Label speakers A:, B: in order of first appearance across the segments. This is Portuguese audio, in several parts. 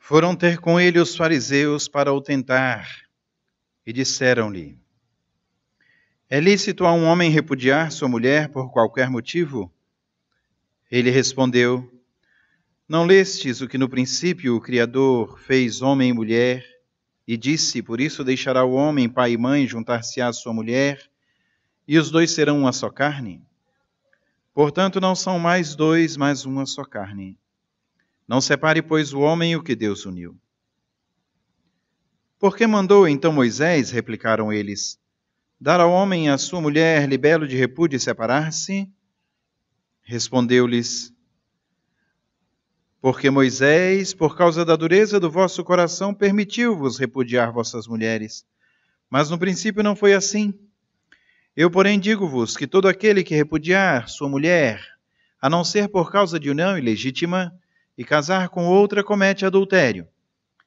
A: Foram ter com ele os fariseus para o tentar e disseram-lhe: É lícito a um homem repudiar sua mulher por qualquer motivo? Ele respondeu: Não lestes o que no princípio o Criador fez homem e mulher, e disse: Por isso deixará o homem pai e mãe, juntar-se-á à sua mulher, e os dois serão uma só carne? Portanto, não são mais dois, mas uma só carne. Não separe, pois, o homem o que Deus uniu. Por que mandou então Moisés, replicaram eles, dar ao homem a sua mulher libelo de repúdio e separar-se? Respondeu-lhes: Porque Moisés, por causa da dureza do vosso coração, permitiu-vos repudiar vossas mulheres. Mas no princípio não foi assim. Eu, porém, digo-vos que todo aquele que repudiar sua mulher, a não ser por causa de união ilegítima, e casar com outra, comete adultério.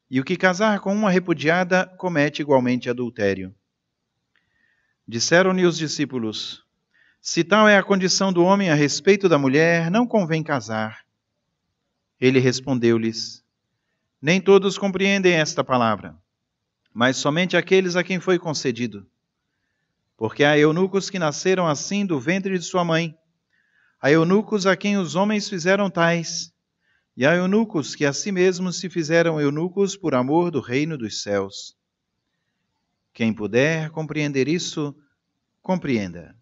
A: E o que casar com uma repudiada, comete igualmente adultério. Disseram-lhe os discípulos: Se tal é a condição do homem a respeito da mulher, não convém casar. Ele respondeu-lhes: Nem todos compreendem esta palavra, mas somente aqueles a quem foi concedido. Porque há eunucos que nasceram assim do ventre de sua mãe, há eunucos a quem os homens fizeram tais, e há eunucos que a si mesmos se fizeram eunucos por amor do reino dos céus. Quem puder compreender isso, compreenda.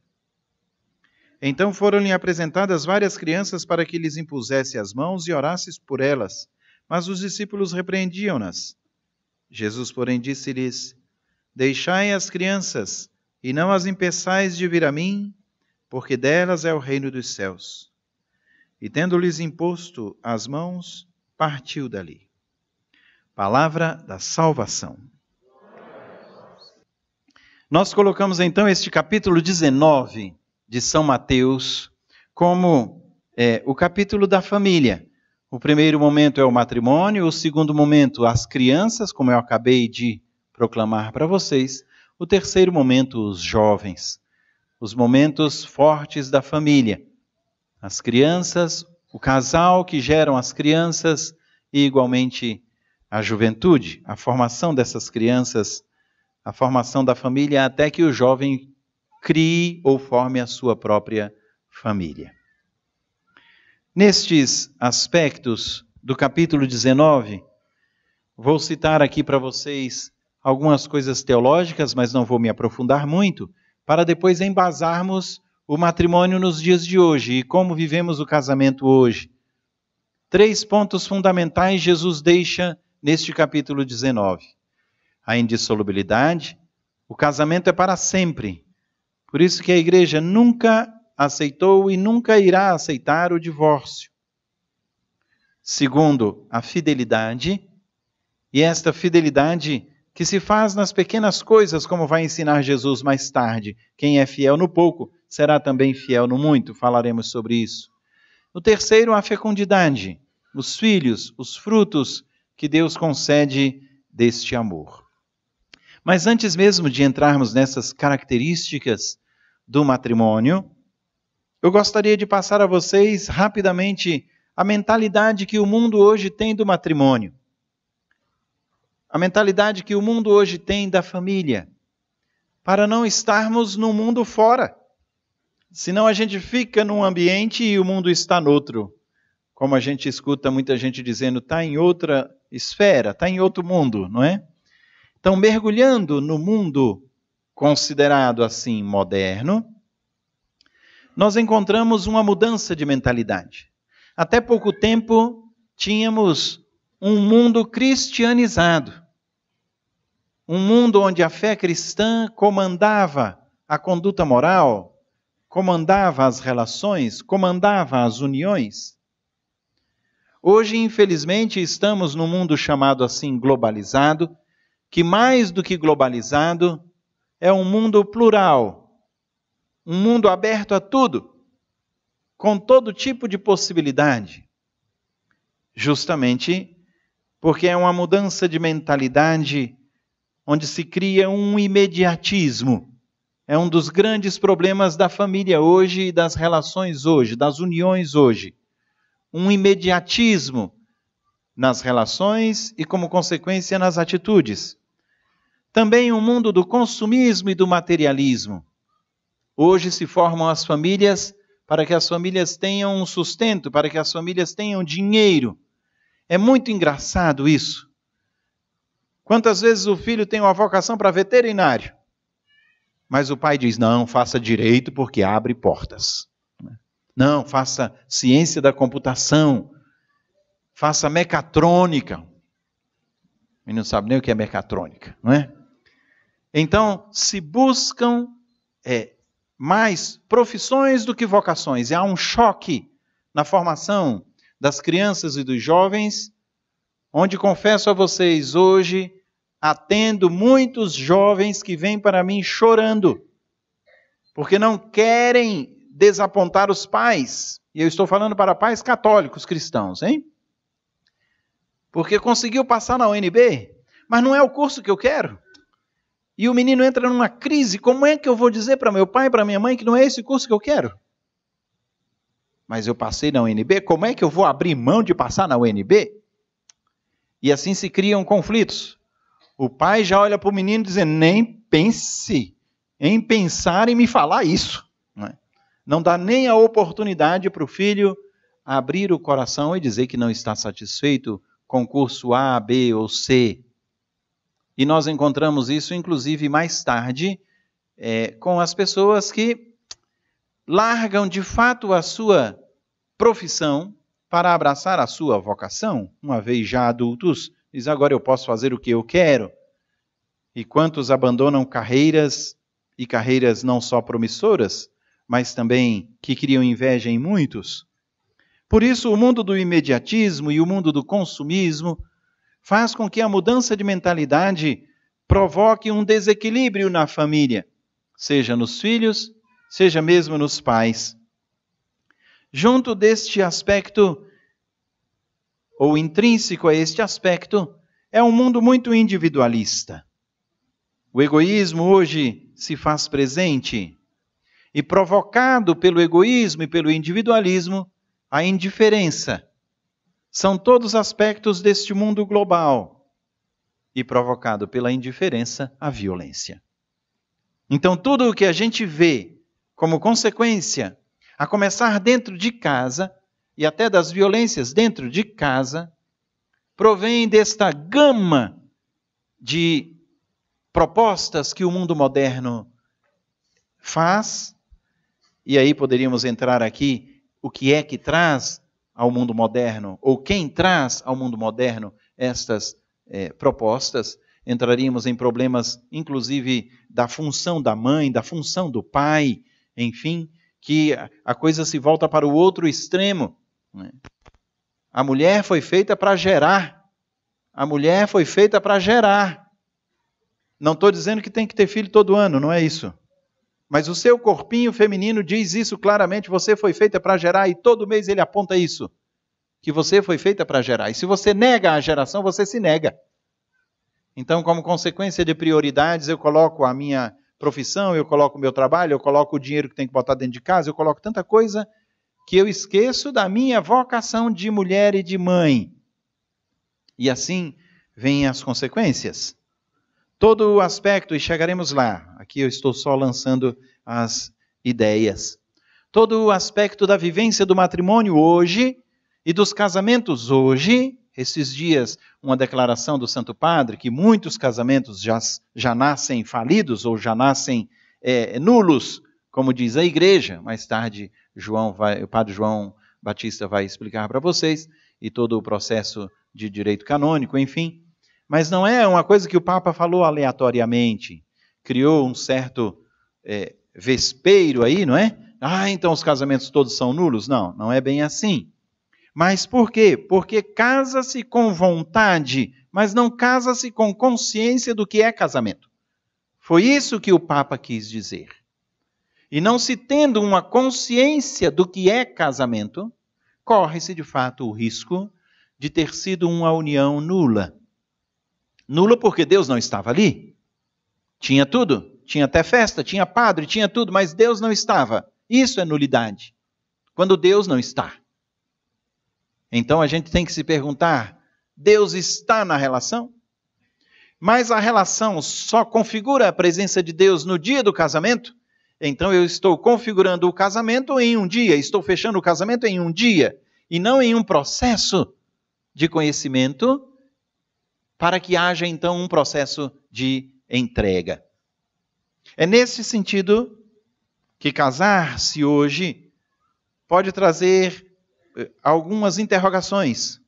A: Então foram-lhe apresentadas várias crianças para que lhes impusesse as mãos e orasses por elas, mas os discípulos repreendiam-nas. Jesus, porém, disse-lhes: Deixai as crianças, e não as impeçais de vir a mim, porque delas é o reino dos céus. E tendo-lhes imposto as mãos, partiu dali. Palavra da salvação. Nós colocamos então este capítulo 19 de São Mateus como o capítulo da família. O primeiro momento é o matrimônio, o segundo momento as crianças, como eu acabei de proclamar para vocês. O terceiro momento, os jovens, os momentos fortes da família. As crianças, o casal que geram as crianças e igualmente a juventude, a formação dessas crianças, a formação da família até que o jovem crie ou forme a sua própria família. Nestes aspectos do capítulo 19, vou citar aqui para vocês algumas coisas teológicas, mas não vou me aprofundar muito, para depois embasarmos o matrimônio nos dias de hoje e como vivemos o casamento hoje. 3 pontos fundamentais Jesus deixa neste capítulo 19. A indissolubilidade, o casamento é para sempre. Por isso que a igreja nunca aceitou e nunca irá aceitar o divórcio. Segundo, a fidelidade, e esta fidelidade que se faz nas pequenas coisas, como vai ensinar Jesus mais tarde. Quem é fiel no pouco, será também fiel no muito. Falaremos sobre isso. O terceiro, a fecundidade. Os filhos, os frutos que Deus concede deste amor. Mas antes mesmo de entrarmos nessas características do matrimônio, eu gostaria de passar a vocês rapidamente a mentalidade que o mundo hoje tem do matrimônio. A mentalidade que o mundo hoje tem da família, para não estarmos no mundo fora. Senão a gente fica num ambiente e o mundo está noutro. Como a gente escuta muita gente dizendo, está em outra esfera, está em outro mundo, não é? Então, mergulhando no mundo considerado assim moderno, nós encontramos uma mudança de mentalidade. Até pouco tempo, tínhamos um mundo cristianizado. Um mundo onde a fé cristã comandava a conduta moral, comandava as relações, comandava as uniões. Hoje, infelizmente, estamos num mundo chamado assim globalizado, que mais do que globalizado, é um mundo plural, um mundo aberto a tudo, com todo tipo de possibilidade. Justamente porque é uma mudança de mentalidade onde se cria um imediatismo. É um dos grandes problemas da família hoje e das relações hoje, das uniões hoje. Um imediatismo nas relações e, como consequência, nas atitudes. Também um mundo do consumismo e do materialismo. Hoje se formam as famílias para que as famílias tenham um sustento, para que as famílias tenham dinheiro. É muito engraçado isso. Quantas vezes o filho tem uma vocação para veterinário, mas o pai diz, não, faça direito porque abre portas. Não, faça ciência da computação, faça mecatrônica. Ele não sabe nem o que é mecatrônica, não é? Então, se buscam mais profissões do que vocações. E há um choque na formação das crianças e dos jovens, onde confesso a vocês, hoje atendo muitos jovens que vêm para mim chorando, porque não querem desapontar os pais. E eu estou falando para pais católicos cristãos, hein? Porque conseguiu passar na UNB, mas não é o curso que eu quero. E o menino entra numa crise, como é que eu vou dizer para meu pai e para minha mãe que não é esse curso que eu quero? Mas eu passei na UNB, como é que eu vou abrir mão de passar na UNB? E assim se criam conflitos. O pai já olha para o menino dizendo, nem pense em pensar em me falar isso. Não dá nem a oportunidade para o filho abrir o coração e dizer que não está satisfeito com curso A, B ou C. E nós encontramos isso, inclusive, mais tarde, com as pessoas que largam de fato a sua profissão para abraçar a sua vocação, uma vez já adultos, diz, agora eu posso fazer o que eu quero. E quantos abandonam carreiras, e carreiras não só promissoras, mas também que criam inveja em muitos. Por isso, o mundo do imediatismo e o mundo do consumismo faz com que a mudança de mentalidade provoque um desequilíbrio na família, seja nos filhos, seja mesmo nos pais. Junto deste aspecto, ou intrínseco a este aspecto, é um mundo muito individualista. O egoísmo hoje se faz presente e, provocado pelo egoísmo e pelo individualismo, a indiferença. São todos aspectos deste mundo global e, provocado pela indiferença, a violência. Então, tudo o que a gente vê como consequência, a começar dentro de casa, e até das violências dentro de casa, provém desta gama de propostas que o mundo moderno faz. E aí poderíamos entrar aqui, o que é que traz ao mundo moderno, ou quem traz ao mundo moderno estas propostas. Entraríamos em problemas, inclusive, da função da mãe, da função do pai, enfim, que a coisa se volta para o outro extremo. A mulher foi feita para gerar. A mulher foi feita para gerar. Não estou dizendo que tem que ter filho todo ano, não é isso. Mas o seu corpinho feminino diz isso claramente, você foi feita para gerar, e todo mês ele aponta isso, que você foi feita para gerar. E se você nega a geração, você se nega. Então, como consequência de prioridades, eu coloco a minha profissão, eu coloco o meu trabalho, eu coloco o dinheiro que tem que botar dentro de casa, eu coloco tanta coisa que eu esqueço da minha vocação de mulher e de mãe. E assim vêm as consequências. Todo o aspecto, e chegaremos lá, aqui eu estou só lançando as ideias. Todo o aspecto da vivência do matrimônio hoje e dos casamentos hoje, esses dias, uma declaração do Santo Padre, que muitos casamentos já nascem falidos ou já nascem nulos, como diz a igreja. Mais tarde, o Padre João Batista vai explicar para vocês, e todo o processo de direito canônico, enfim. Mas não é uma coisa que o Papa falou aleatoriamente, criou um certo vespeiro aí, não é? Então os casamentos todos são nulos? Não, não é bem assim. Mas por quê? Porque casa-se com vontade, mas não casa-se com consciência do que é casamento. Foi isso que o Papa quis dizer. E não se tendo uma consciência do que é casamento, corre-se de fato o risco de ter sido uma união nula. Nula porque Deus não estava ali. Tinha tudo, tinha até festa, tinha padre, tinha tudo, mas Deus não estava. Isso é nulidade, quando Deus não está. Então a gente tem que se perguntar, Deus está na relação. Mas a relação só configura a presença de Deus no dia do casamento. Então eu estou configurando o casamento em um dia, estou fechando o casamento em um dia, e não em um processo de conhecimento, para que haja então um processo de entrega. É nesse sentido que casar-se hoje pode trazer algumas interrogações.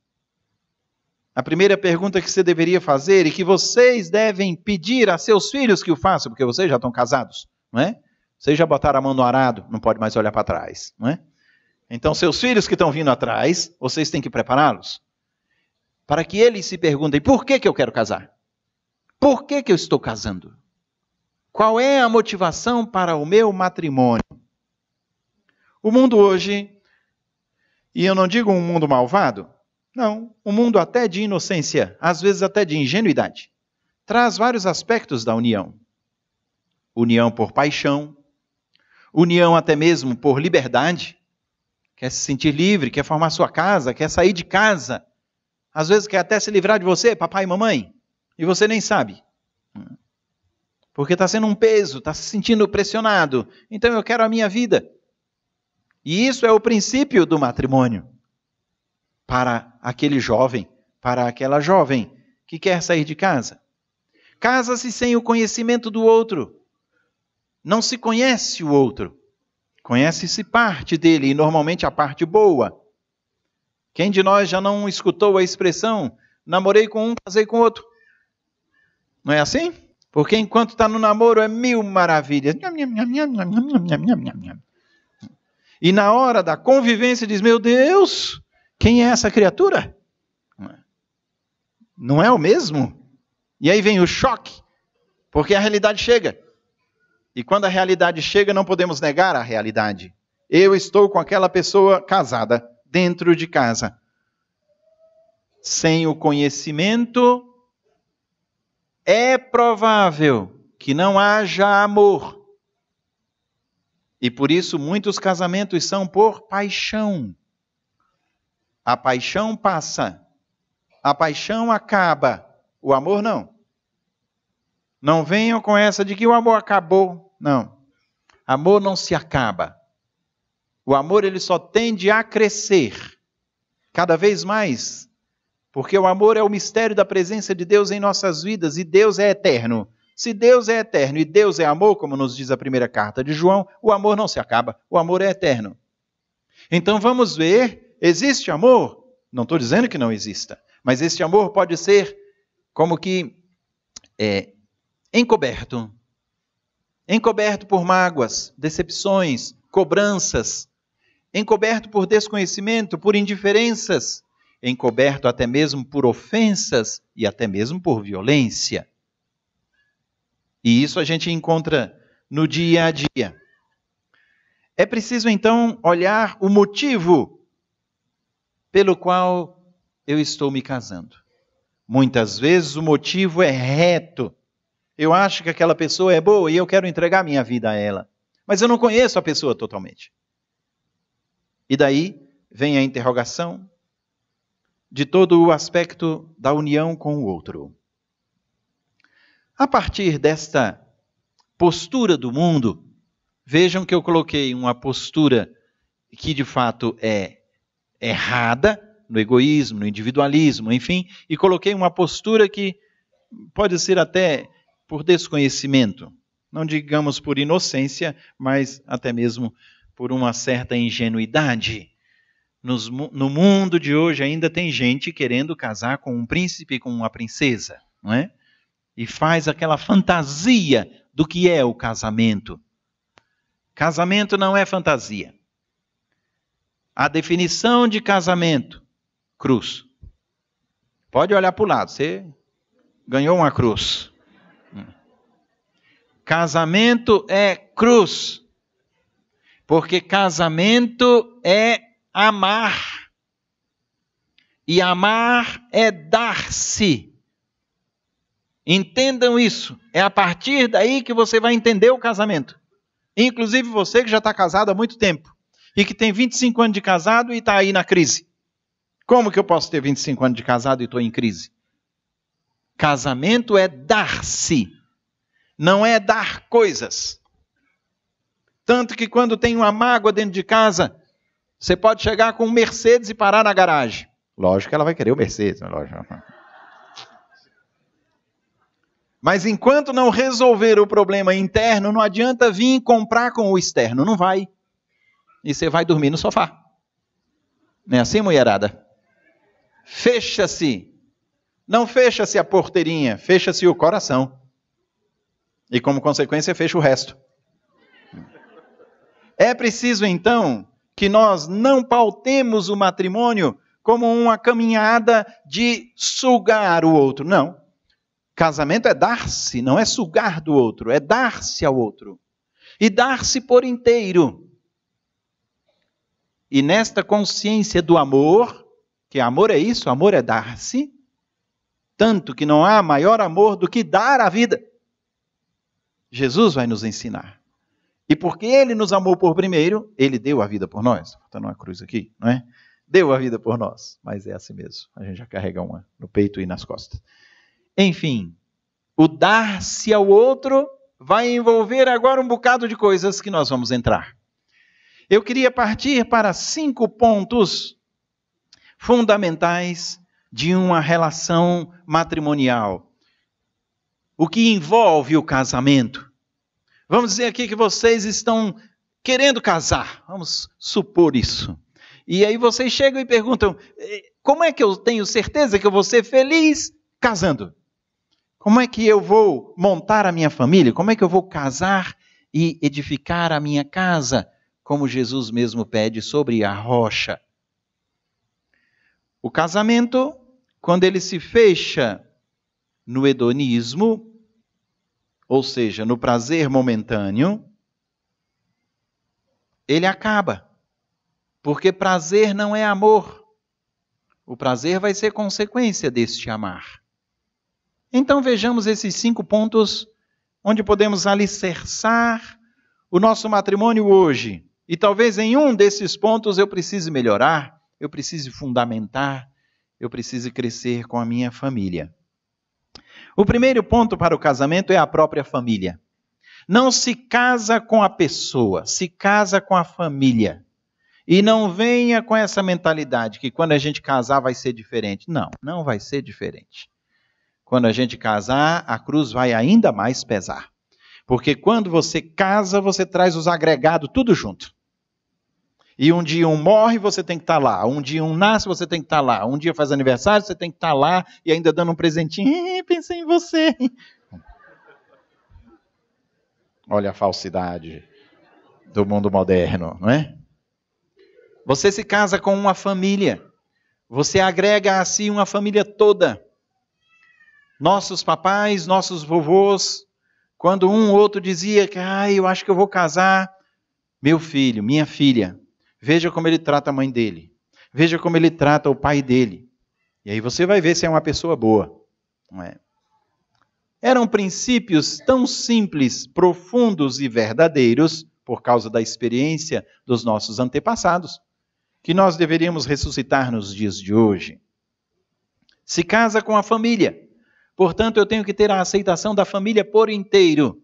A: A primeira pergunta que você deveria fazer e que vocês devem pedir a seus filhos que o façam, porque vocês já estão casados, não é? Vocês já botaram a mão no arado, não pode mais olhar para trás, não é? Então, seus filhos que estão vindo atrás, vocês têm que prepará-los para que eles se perguntem: por que eu quero casar? Por que eu estou casando? Qual é a motivação para o meu matrimônio? O mundo hoje, e eu não digo um mundo malvado, não, um mundo até de inocência, às vezes até de ingenuidade, traz vários aspectos da união. União por paixão, união até mesmo por liberdade, quer se sentir livre, quer formar sua casa, quer sair de casa, às vezes quer até se livrar de você, papai e mamãe, e você nem sabe. Porque está sendo um peso, está se sentindo pressionado. Então eu quero a minha vida. E isso é o princípio do matrimônio. Para aquele jovem, para aquela jovem que quer sair de casa. Casa-se sem o conhecimento do outro. Não se conhece o outro. Conhece-se parte dele, e normalmente a parte boa. Quem de nós já não escutou a expressão: namorei com um, casei com outro? Não é assim? Porque enquanto está no namoro é mil maravilhas. E na hora da convivência diz: meu Deus, quem é essa criatura? Não é o mesmo? E aí vem o choque, porque a realidade chega. E quando a realidade chega, não podemos negar a realidade. Eu estou com aquela pessoa casada, dentro de casa. Sem o conhecimento, é provável que não haja amor. E por isso muitos casamentos são por paixão. A paixão passa. A paixão acaba. O amor não. Não venham com essa de que o amor acabou. Não. Amor não se acaba. O amor ele só tende a crescer. Cada vez mais. Porque o amor é o mistério da presença de Deus em nossas vidas. E Deus é eterno. Se Deus é eterno e Deus é amor, como nos diz a primeira carta de João, o amor não se acaba. O amor é eterno. Então vamos ver. Existe amor? Não estou dizendo que não exista. Mas este amor pode ser como que encoberto. Encoberto por mágoas, decepções, cobranças. Encoberto por desconhecimento, por indiferenças. Encoberto até mesmo por ofensas e até mesmo por violência. E isso a gente encontra no dia a dia. É preciso então olhar o motivo pelo qual eu estou me casando. Muitas vezes o motivo é reto. Eu acho que aquela pessoa é boa e eu quero entregar minha vida a ela. Mas eu não conheço a pessoa totalmente. E daí vem a interrogação de todo o aspecto da união com o outro. A partir desta postura do mundo, vejam que eu coloquei uma postura que de fato é errada, no egoísmo, no individualismo, enfim, e coloquei uma postura que pode ser até por desconhecimento, não digamos por inocência, mas até mesmo por uma certa ingenuidade. No mundo de hoje ainda tem gente querendo casar com um príncipe e com uma princesa, não é? E faz aquela fantasia do que é o casamento. Casamento não é fantasia. A definição de casamento, cruz. Pode olhar para o lado, você ganhou uma cruz. Casamento é cruz. Porque casamento é amar. E amar é dar-se. Entendam isso. É a partir daí que você vai entender o casamento. Inclusive você que já está casado há muito tempo. E que tem 25 anos de casado e está aí na crise. Como que eu posso ter 25 anos de casado e estou em crise? Casamento é dar-se, não é dar coisas. Tanto que quando tem uma mágoa dentro de casa, você pode chegar com um Mercedes e parar na garagem. Lógico que ela vai querer o Mercedes, lógico. Mas enquanto não resolver o problema interno, não adianta vir comprar com o externo, não vai. E você vai dormir no sofá. Não é assim, mulherada? Fecha-se. Não fecha-se a porteirinha, fecha-se o coração. E como consequência, fecha o resto. É preciso, então, que nós não pautemos o matrimônio como uma caminhada de sugar o outro. Não. Casamento é dar-se, não é sugar do outro, é dar-se ao outro. E dar-se por inteiro. E nesta consciência do amor, que amor é isso, amor é dar-se, tanto que não há maior amor do que dar a vida. Jesus vai nos ensinar. E porque Ele nos amou por primeiro, Ele deu a vida por nós. Está numa cruz aqui, não é? Deu a vida por nós. Mas é assim mesmo. A gente já carrega uma no peito e nas costas. Enfim, o dar-se ao outro vai envolver agora um bocado de coisas que nós vamos entrar. Eu queria partir para 5 pontos fundamentais de uma relação matrimonial. O que envolve o casamento. Vamos dizer aqui que vocês estão querendo casar. Vamos supor isso. E aí vocês chegam e perguntam, como é que eu tenho certeza que eu vou ser feliz casando? Como é que eu vou montar a minha família? Como é que eu vou casar e edificar a minha casa? Como Jesus mesmo pede sobre a rocha. O casamento, quando ele se fecha no hedonismo, ou seja, no prazer momentâneo, ele acaba. Porque prazer não é amor. O prazer vai ser consequência deste amar. Então vejamos esses 5 pontos onde podemos alicerçar o nosso matrimônio hoje. E talvez em um desses pontos eu precise melhorar, eu precise fundamentar, eu precise crescer com a minha família. O primeiro ponto para o casamento é a própria família. Não se casa com a pessoa, se casa com a família. E não venha com essa mentalidade que quando a gente casar vai ser diferente. Não, não vai ser diferente. Quando a gente casar, a cruz vai ainda mais pesar. Porque quando você casa, você traz os agregados tudo junto. E um dia um morre, você tem que estar lá. Um dia um nasce, você tem que estar lá. Um dia faz aniversário, você tem que estar lá. E ainda dando um presentinho. Pensei em você. Olha a falsidade do mundo moderno, não é? Você se casa com uma família. Você agrega a si uma família toda. Nossos papais, nossos vovôs, quando um ou outro dizia que eu acho que eu vou casar, meu filho, minha filha, veja como ele trata a mãe dele. Veja como ele trata o pai dele. E aí você vai ver se é uma pessoa boa. Não é? Eram princípios tão simples, profundos e verdadeiros, por causa da experiência dos nossos antepassados, que nós deveríamos ressuscitar nos dias de hoje. Se casa com a família. Portanto, eu tenho que ter a aceitação da família por inteiro,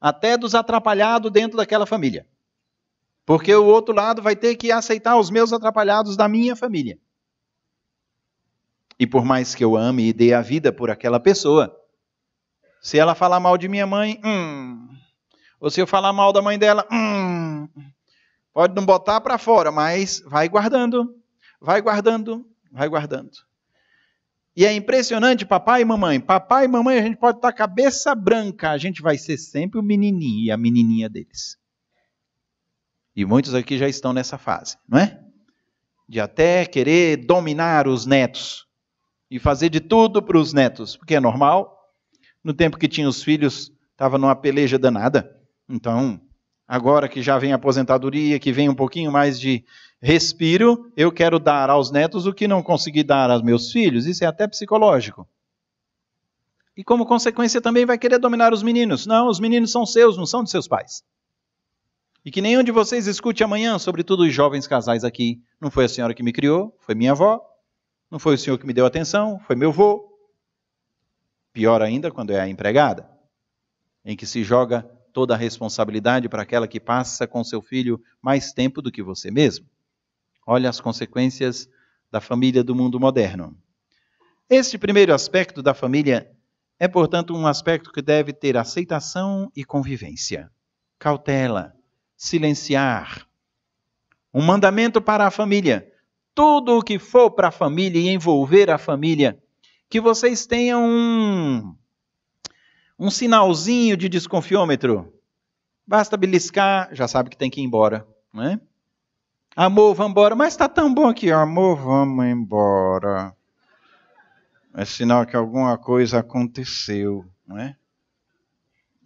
A: até dos atrapalhados dentro daquela família. Porque o outro lado vai ter que aceitar os meus atrapalhados da minha família. E por mais que eu ame e dê a vida por aquela pessoa, se ela falar mal de minha mãe, ou se eu falar mal da mãe dela, pode não botar para fora, mas vai guardando, vai guardando, vai guardando. E é impressionante, papai e mamãe. Papai e mamãe, a gente pode estar cabeça branca. A gente vai ser sempre o menininho e a menininha deles. E muitos aqui já estão nessa fase, não é? De até querer dominar os netos. E fazer de tudo para os netos. Porque é normal. No tempo que tinha os filhos, estava numa peleja danada. Então, agora que já vem a aposentadoria, que vem um pouquinho mais de respiro, eu quero dar aos netos o que não consegui dar aos meus filhos. Isso é até psicológico. E como consequência também vai querer dominar os meninos. Não, os meninos são seus, não são de seus pais. E que nenhum de vocês escute amanhã, sobretudo os jovens casais aqui. Não foi a senhora que me criou, foi minha avó. Não foi o senhor que me deu atenção, foi meu vô. Pior ainda quando é a empregada, em que se joga toda a responsabilidade para aquela que passa com seu filho mais tempo do que você mesmo. Olha as consequências da família do mundo moderno. Este primeiro aspecto da família é, portanto, um aspecto que deve ter aceitação e convivência. Cautela, silenciar. Um mandamento para a família. Tudo o que for para a família e envolver a família, que vocês tenham um sinalzinho de desconfiômetro. Basta beliscar, já sabe que tem que ir embora, não é? Amor, vamos embora. Mas está tão bom aqui, amor, vamos embora. É sinal que alguma coisa aconteceu, não é?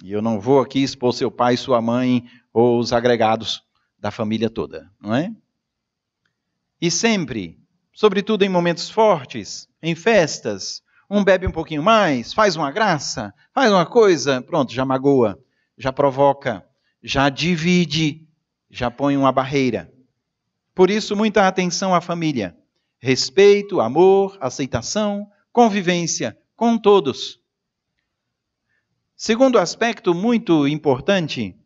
A: E eu não vou aqui expor seu pai, sua mãe ou os agregados da família toda, não é? E sempre, sobretudo em momentos fortes, em festas, um bebe um pouquinho mais, faz uma graça, faz uma coisa, pronto, já magoa, já provoca, já divide, já põe uma barreira. Por isso, muita atenção à família. Respeito, amor, aceitação, convivência com todos. Segundo aspecto muito importante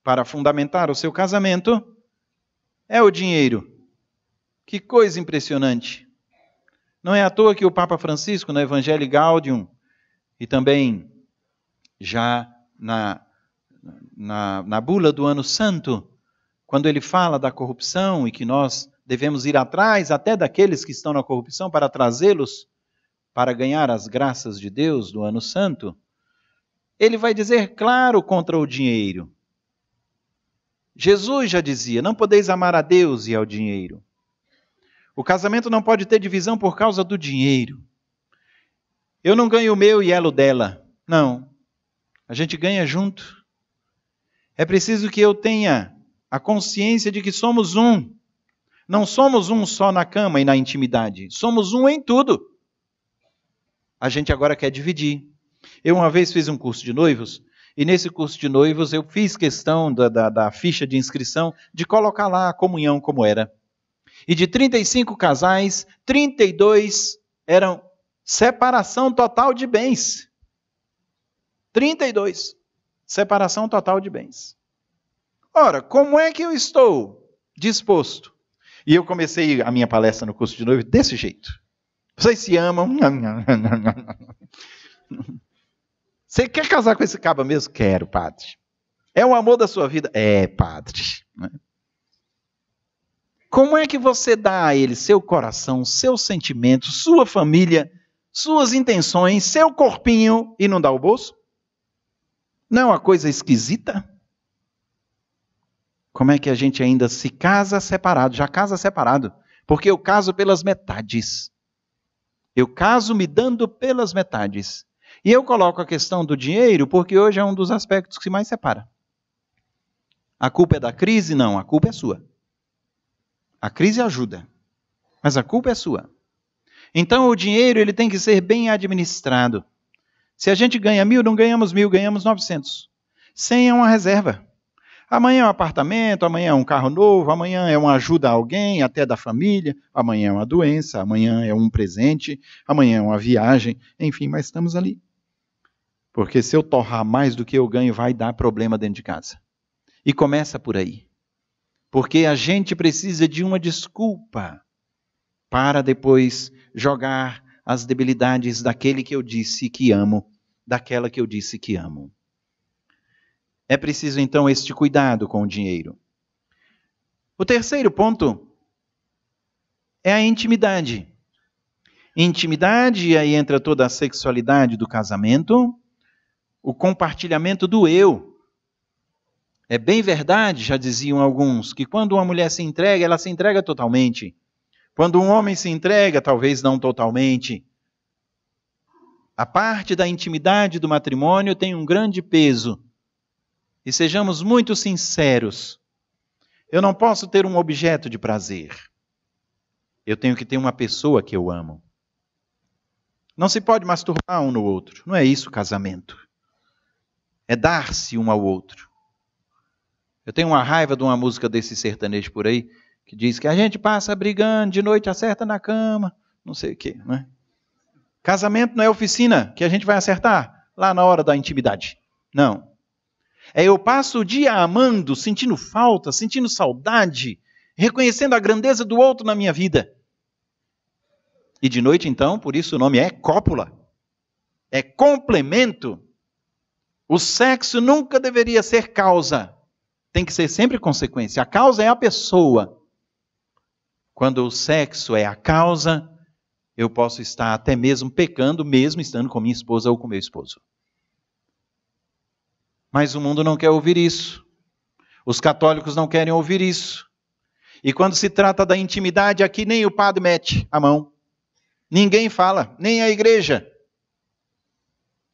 A: para fundamentar o seu casamento é o dinheiro. Que coisa impressionante. Não é à toa que o Papa Francisco, no Evangelii Gaudium, e também já na bula do Ano Santo, quando ele fala da corrupção e que nós devemos ir atrás até daqueles que estão na corrupção para trazê-los para ganhar as graças de Deus do Ano Santo, ele vai dizer claro contra o dinheiro. Jesus já dizia, não podeis amar a Deus e ao dinheiro. O casamento não pode ter divisão por causa do dinheiro. Eu não ganho o meu e ela o dela. Não. A gente ganha junto. É preciso que eu tenha a consciência de que somos um. Não somos um só na cama e na intimidade. Somos um em tudo. A gente agora quer dividir. Eu uma vez fiz um curso de noivos, e nesse curso de noivos eu fiz questão da ficha de inscrição de colocar lá a comunhão como era. E de 35 casais, 32 eram separação total de bens. 32. Separação total de bens. Ora, como é que eu estou disposto? E eu comecei a minha palestra no curso de noivo desse jeito. Vocês se amam? Você quer casar com esse caba mesmo? Quero, padre. É o amor da sua vida? É, padre. Como é que você dá a ele seu coração, seus sentimentos, sua família, suas intenções, seu corpinho e não dá o bolso? Não é uma coisa esquisita? Como é que a gente ainda se casa separado? Já casa separado. Porque eu caso pelas metades. Eu caso me dando pelas metades. E eu coloco a questão do dinheiro porque hoje é um dos aspectos que mais separa. A culpa é da crise? Não, a culpa é sua. A crise ajuda, mas a culpa é sua. Então o dinheiro ele tem que ser bem administrado. Se a gente ganha 1.000, não ganhamos 1.000, ganhamos 900. 100 é uma reserva. Amanhã é um apartamento, amanhã é um carro novo, amanhã é uma ajuda a alguém, até da família, amanhã é uma doença, amanhã é um presente, amanhã é uma viagem, enfim, mas estamos ali. Porque se eu torrar mais do que eu ganho, vai dar problema dentro de casa. E começa por aí. Porque a gente precisa de uma desculpa para depois jogar as debilidades daquele que eu disse que amo, daquela que eu disse que amo. É preciso então este cuidado com o dinheiro. O terceiro ponto é a intimidade. Intimidade, e aí entra toda a sexualidade do casamento, o compartilhamento do eu. É bem verdade, já diziam alguns, que quando uma mulher se entrega, ela se entrega totalmente. Quando um homem se entrega, talvez não totalmente. A parte da intimidade do matrimônio tem um grande peso. E sejamos muito sinceros. Eu não posso ter um objeto de prazer. Eu tenho que ter uma pessoa que eu amo. Não se pode masturbar um no outro. Não é isso casamento. É dar-se um ao outro. Eu tenho uma raiva de uma música desse sertanejo por aí, que diz que a gente passa brigando, de noite acerta na cama, não sei o quê, né? Casamento não é oficina que a gente vai acertar lá na hora da intimidade. Não. Eu passo o dia amando, sentindo falta, sentindo saudade, reconhecendo a grandeza do outro na minha vida. E de noite, então, por isso o nome é cópula. É complemento. O sexo nunca deveria ser causa. Tem que ser sempre consequência. A causa é a pessoa. Quando o sexo é a causa, eu posso estar até mesmo pecando, mesmo estando com minha esposa ou com meu esposo. Mas o mundo não quer ouvir isso. Os católicos não querem ouvir isso. E quando se trata da intimidade, aqui nem o padre mete a mão. Ninguém fala, nem a igreja.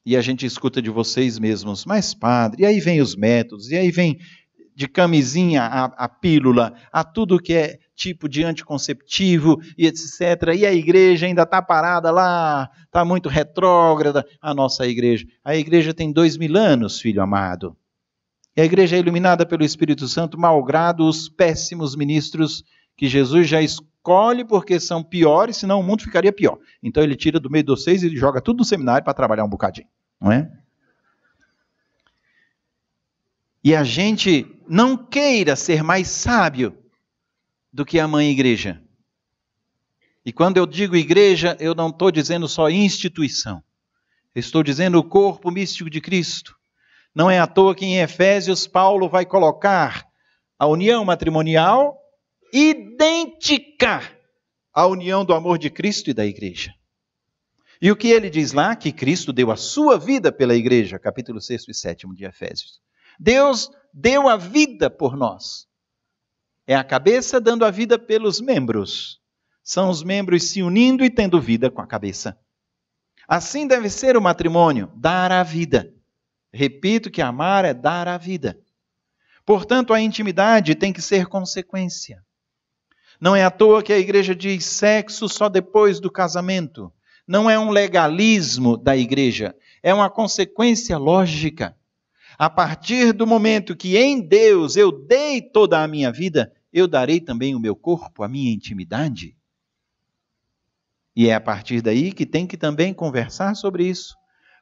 A: E a gente escuta de vocês mesmos, mas padre, e aí vem os métodos, e aí vem de camisinha a pílula, a tudo que é tipo de anticonceptivo, e etc. E a igreja ainda está parada lá, está muito retrógrada, a nossa igreja. A igreja tem 2000 anos, filho amado. E a igreja é iluminada pelo Espírito Santo, malgrado os péssimos ministros que Jesus já escolhe porque são piores, senão o mundo ficaria pior. Então ele tira do meio de vocês e joga tudo no seminário para trabalhar um bocadinho, não é? E a gente não queira ser mais sábio do que a mãe igreja. E quando eu digo igreja, eu não estou dizendo só instituição. Eu estou dizendo o corpo místico de Cristo. Não é à toa que em Efésios Paulo vai colocar a união matrimonial idêntica à união do amor de Cristo e da igreja. E o que ele diz lá? Que Cristo deu a sua vida pela igreja, capítulo 6 e 7 de Efésios. Deus deu a vida por nós. É a cabeça dando a vida pelos membros. São os membros se unindo e tendo vida com a cabeça. Assim deve ser o matrimônio, dar a vida. Repito que amar é dar a vida. Portanto, a intimidade tem que ser consequência. Não é à toa que a igreja diz sexo só depois do casamento. Não é um legalismo da igreja, é uma consequência lógica. A partir do momento que em Deus eu dei toda a minha vida, eu darei também o meu corpo, a minha intimidade. E é a partir daí que tem que também conversar sobre isso,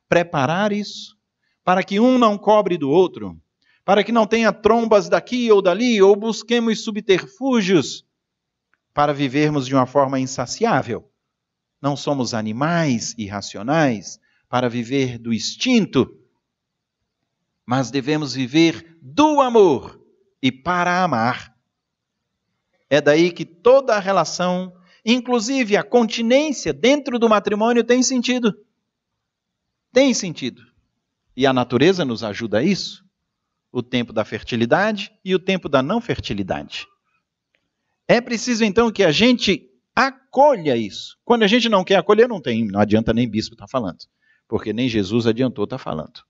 A: preparar isso, para que um não cobre do outro, para que não tenha trombas daqui ou dali, ou busquemos subterfúgios para vivermos de uma forma insaciável. Não somos animais irracionais para viver do instinto, mas devemos viver do amor e para amar. É daí que toda a relação, inclusive a continência dentro do matrimônio, tem sentido. Tem sentido. E a natureza nos ajuda a isso. O tempo da fertilidade e o tempo da não fertilidade. É preciso então que a gente acolha isso. Quando a gente não quer acolher, não adianta nem bispo estar falando. Porque nem Jesus adiantou estar falando.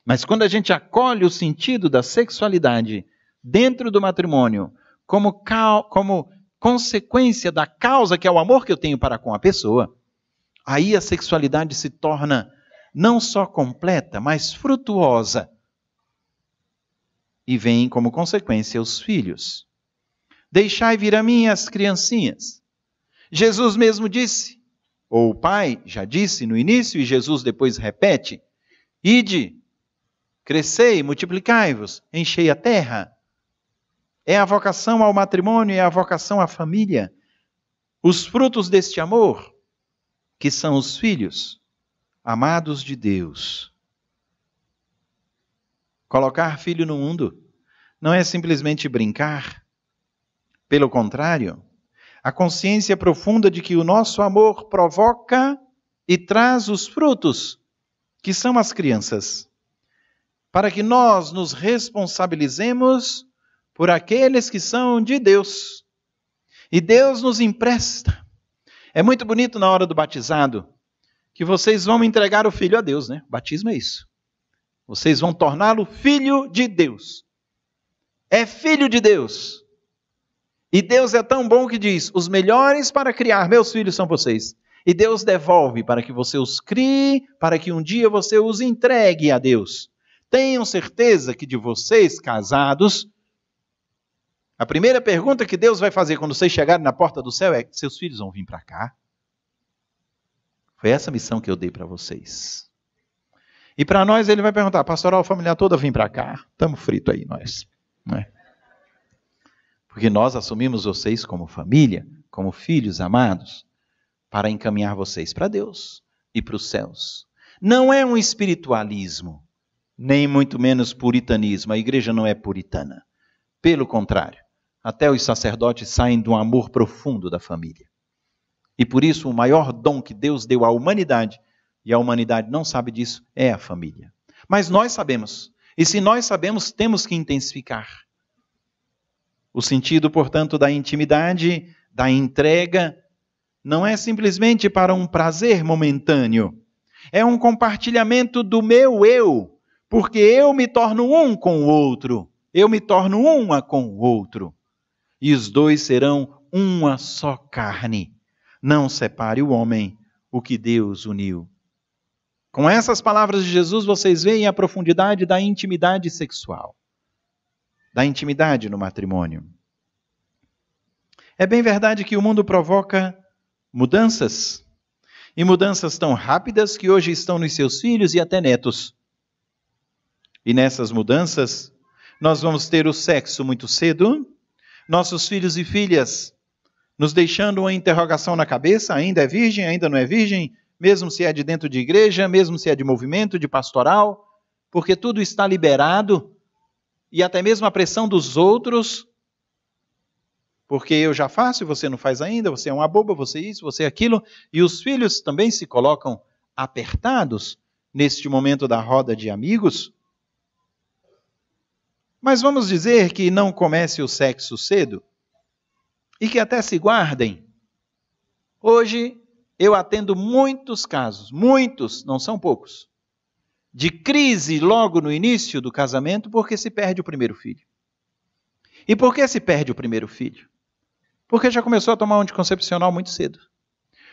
A: Mas quando a gente acolhe o sentido da sexualidade dentro do matrimônio, como consequência da causa que é o amor que eu tenho para com a pessoa, aí a sexualidade se torna não só completa, mas frutuosa. E vem como consequência os filhos. Deixai vir a mim as criancinhas. Jesus mesmo disse, ou o Pai já disse no início, e Jesus depois repete, ide, crescei, multiplicai-vos, enchei a terra. É a vocação ao matrimônio, é a vocação à família. Os frutos deste amor, que são os filhos, amados de Deus. Colocar filho no mundo não é simplesmente brincar. Pelo contrário, a consciência profunda de que o nosso amor provoca e traz os frutos, que são as crianças, para que nós nos responsabilizemos por aqueles que são de Deus. E Deus nos empresta. É muito bonito na hora do batizado, que vocês vão entregar o filho a Deus, né? O batismo é isso. Vocês vão torná-lo filho de Deus. É filho de Deus. E Deus é tão bom que diz, os melhores para criar meus filhos são vocês. E Deus devolve para que você os crie, para que um dia você os entregue a Deus. Tenham certeza que de vocês, casados, A primeira pergunta que Deus vai fazer quando vocês chegarem na porta do céu é: seus filhos vão vir para cá? Foi essa missão que eu dei para vocês. E para nós ele vai perguntar: pastoral familiar toda vem para cá? Estamos fritos aí nós. Não é? Porque nós assumimos vocês como família, como filhos amados, para encaminhar vocês para Deus e para os céus. Não é um espiritualismo, nem muito menos puritanismo. A igreja não é puritana. Pelo contrário, até os sacerdotes saem de um amor profundo da família. E por isso o maior dom que Deus deu à humanidade, e a humanidade não sabe disso, é a família. Mas nós sabemos. E se nós sabemos, temos que intensificar. O sentido, portanto, da intimidade, da entrega, não é simplesmente para um prazer momentâneo. É um compartilhamento do meu eu, porque eu me torno um com o outro. Eu me torno uma com o outro. E os dois serão uma só carne. Não separe o homem o que Deus uniu. Com essas palavras de Jesus, vocês veem a profundidade da intimidade sexual. Da intimidade no matrimônio. É bem verdade que o mundo provoca mudanças. E mudanças tão rápidas que hoje estão nos seus filhos e até netos. E nessas mudanças, nós vamos ter o sexo muito cedo, nossos filhos e filhas nos deixando uma interrogação na cabeça: ainda é virgem, ainda não é virgem, mesmo se é de dentro de igreja, mesmo se é de movimento, de pastoral, porque tudo está liberado, e até mesmo a pressão dos outros, porque eu já faço e você não faz ainda, você é uma boba, você isso, você aquilo, e os filhos também se colocam apertados neste momento da roda de amigos. Mas vamos dizer que não comece o sexo cedo e que até se guardem. Hoje eu atendo muitos casos, muitos, não são poucos, de crise logo no início do casamento porque se perde o primeiro filho. E por que se perde o primeiro filho? Porque já começou a tomar um anticoncepcional muito cedo.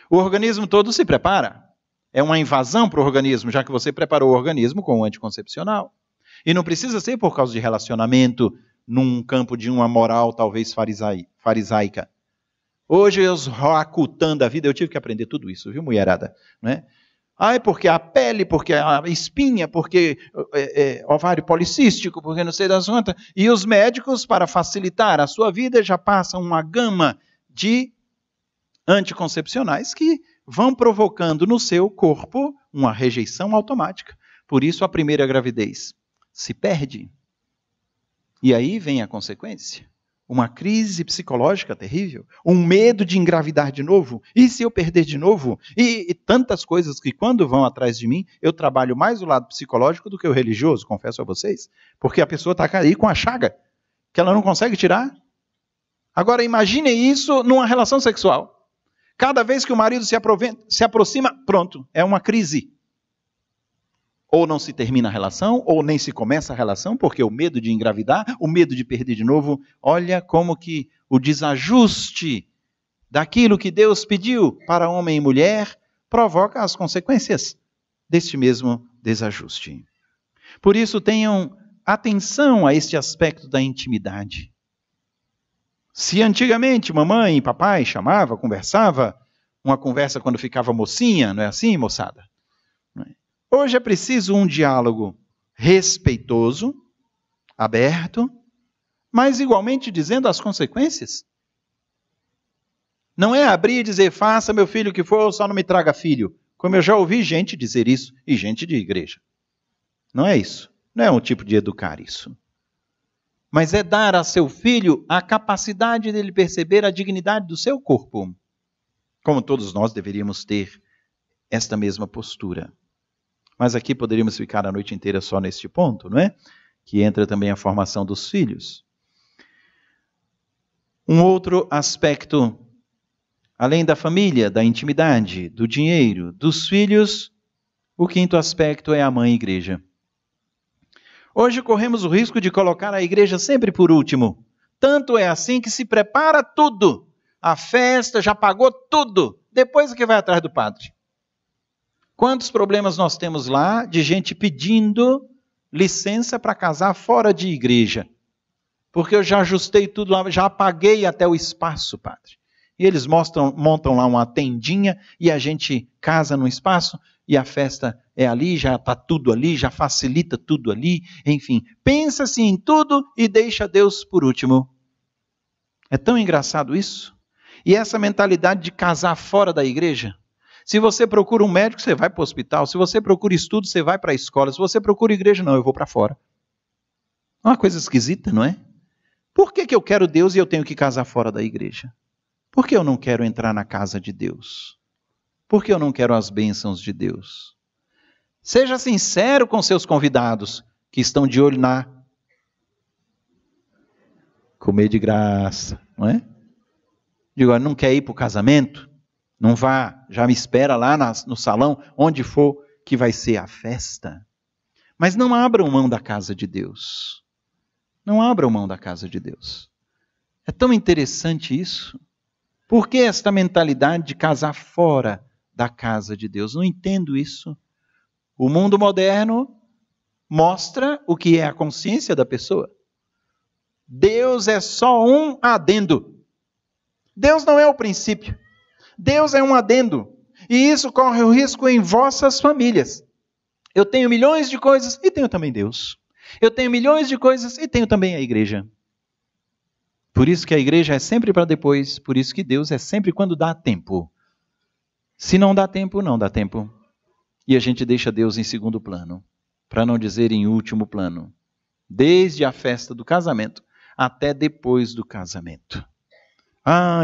A: O organismo todo se prepara. É uma invasão para o organismo, já que você preparou o organismo com o anticoncepcional. E não precisa ser por causa de relacionamento num campo de uma moral talvez farisaica. Hoje eu racutando a vida, eu tive que aprender tudo isso, viu, mulherada? Não é? Ai, porque a pele, porque a espinha, porque ovário policístico, porque não sei das quantas. E os médicos, para facilitar a sua vida, já passam uma gama de anticoncepcionais que vão provocando no seu corpo uma rejeição automática. Por isso a primeira gravidez se perde. E aí vem a consequência. Uma crise psicológica terrível, um medo de engravidar de novo, e se eu perder de novo? E tantas coisas que quando vão atrás de mim, eu trabalho mais o lado psicológico do que o religioso, confesso a vocês, porque a pessoa está aí com a chaga, que ela não consegue tirar. Agora imagine isso numa relação sexual. Cada vez que o marido se aproxima, pronto, é uma crise. Ou não se termina a relação, ou nem se começa a relação, porque o medo de engravidar, o medo de perder de novo. Olha como que o desajuste daquilo que Deus pediu para homem e mulher provoca as consequências deste mesmo desajuste. Por isso, tenham atenção a este aspecto da intimidade. Se antigamente mamãe e papai chamava, conversava, uma conversa quando ficava mocinha, não é assim, moçada? Hoje é preciso um diálogo respeitoso, aberto, mas igualmente dizendo as consequências. Não é abrir e dizer: faça meu filho o que for, só não me traga filho. Como eu já ouvi gente dizer isso, e gente de igreja. Não é isso. Não é um tipo de educar isso. Mas é dar a seu filho a capacidade dele perceber a dignidade do seu corpo. Como todos nós deveríamos ter esta mesma postura. Mas aqui poderíamos ficar a noite inteira só neste ponto, não é? Que entra também a formação dos filhos. Um outro aspecto, além da família, da intimidade, do dinheiro, dos filhos, o quinto aspecto é a mãe igreja. Hoje corremos o risco de colocar a igreja sempre por último. Tanto é assim que se prepara tudo. A festa já pagou tudo. Depois é que vai atrás do padre. Quantos problemas nós temos lá de gente pedindo licença para casar fora de igreja? porque eu já ajustei tudo lá, já apaguei até o espaço, padre. E eles montam lá uma tendinha e a gente casa no espaço e a festa é ali, já está tudo ali, já facilita tudo ali, enfim. Pensa-se em tudo e deixa Deus por último. É tão engraçado isso. E essa mentalidade de casar fora da igreja. Se você procura um médico, você vai para o hospital. Se você procura estudo, você vai para a escola. Se você procura igreja, não, eu vou para fora. Uma coisa esquisita, não é? Por que eu quero Deus e eu tenho que casar fora da igreja? Por que eu não quero entrar na casa de Deus? Por que eu não quero as bênçãos de Deus? Seja sincero com seus convidados que estão de olho na comer de graça, não é? Digo, não quer ir para o casamento? Não vá, já me espera lá no salão, onde for que vai ser a festa. Mas não abram mão da casa de Deus. Não abram mão da casa de Deus. É tão interessante isso. Por que esta mentalidade de casar fora da casa de Deus? Não entendo isso. O mundo moderno mostra o que é a consciência da pessoa. Deus é só um adendo. Deus não é o princípio. Deus é um adendo. E isso corre o risco em vossas famílias. Eu tenho milhões de coisas e tenho também Deus. Eu tenho milhões de coisas e tenho também a igreja. Por isso que a igreja é sempre para depois. Por isso que Deus é sempre quando dá tempo. Se não dá tempo, não dá tempo. E a gente deixa Deus em segundo plano. Para não dizer em último plano. Desde a festa do casamento até depois do casamento.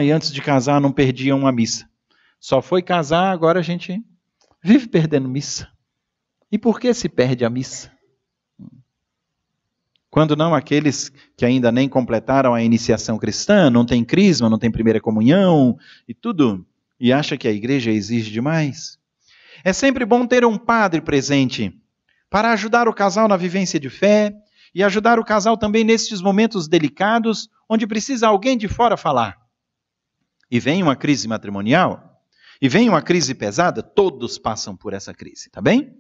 A: E antes de casar não perdia uma missa. Só foi casar, agora a gente vive perdendo missa. E por que se perde a missa? Quando não aqueles que ainda nem completaram a iniciação cristã, não tem crisma, não tem primeira comunhão e tudo, e acha que a igreja exige demais. É sempre bom ter um padre presente para ajudar o casal na vivência de fé e ajudar o casal também nesses momentos delicados onde precisa alguém de fora falar. E vem uma crise matrimonial, e vem uma crise pesada, todos passam por essa crise, tá bem?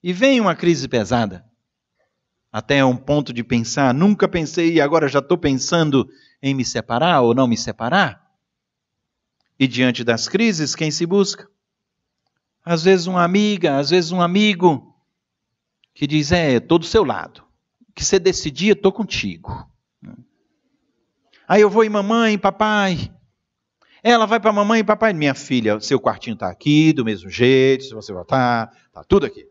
A: E vem uma crise pesada, até um ponto de pensar, nunca pensei e agora já estou pensando em me separar ou não me separar. E diante das crises, quem se busca? Às vezes uma amiga, às vezes um amigo, que diz, estou do seu lado. O que você decidir, eu estou contigo. Aí eu vou em mamãe, papai. Ela vai para mamãe e papai, minha filha, seu quartinho está aqui, do mesmo jeito, se você voltar, está tudo aqui.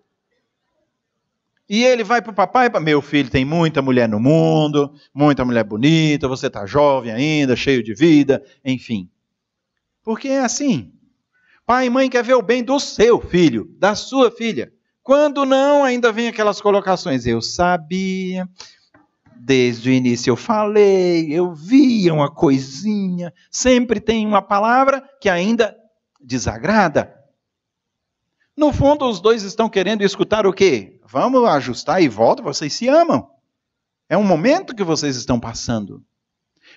A: E ele vai para o papai, meu filho, tem muita mulher no mundo, muita mulher bonita, você está jovem ainda, cheio de vida, enfim. Porque é assim. Pai e mãe quer ver o bem do seu filho, da sua filha. Quando não, ainda vem aquelas colocações, eu sabia, desde o início eu falei, eu via uma coisinha, sempre tem uma palavra que ainda desagrada. No fundo, os dois estão querendo escutar o quê? Vamos ajustar e volta, vocês se amam. É um momento que vocês estão passando.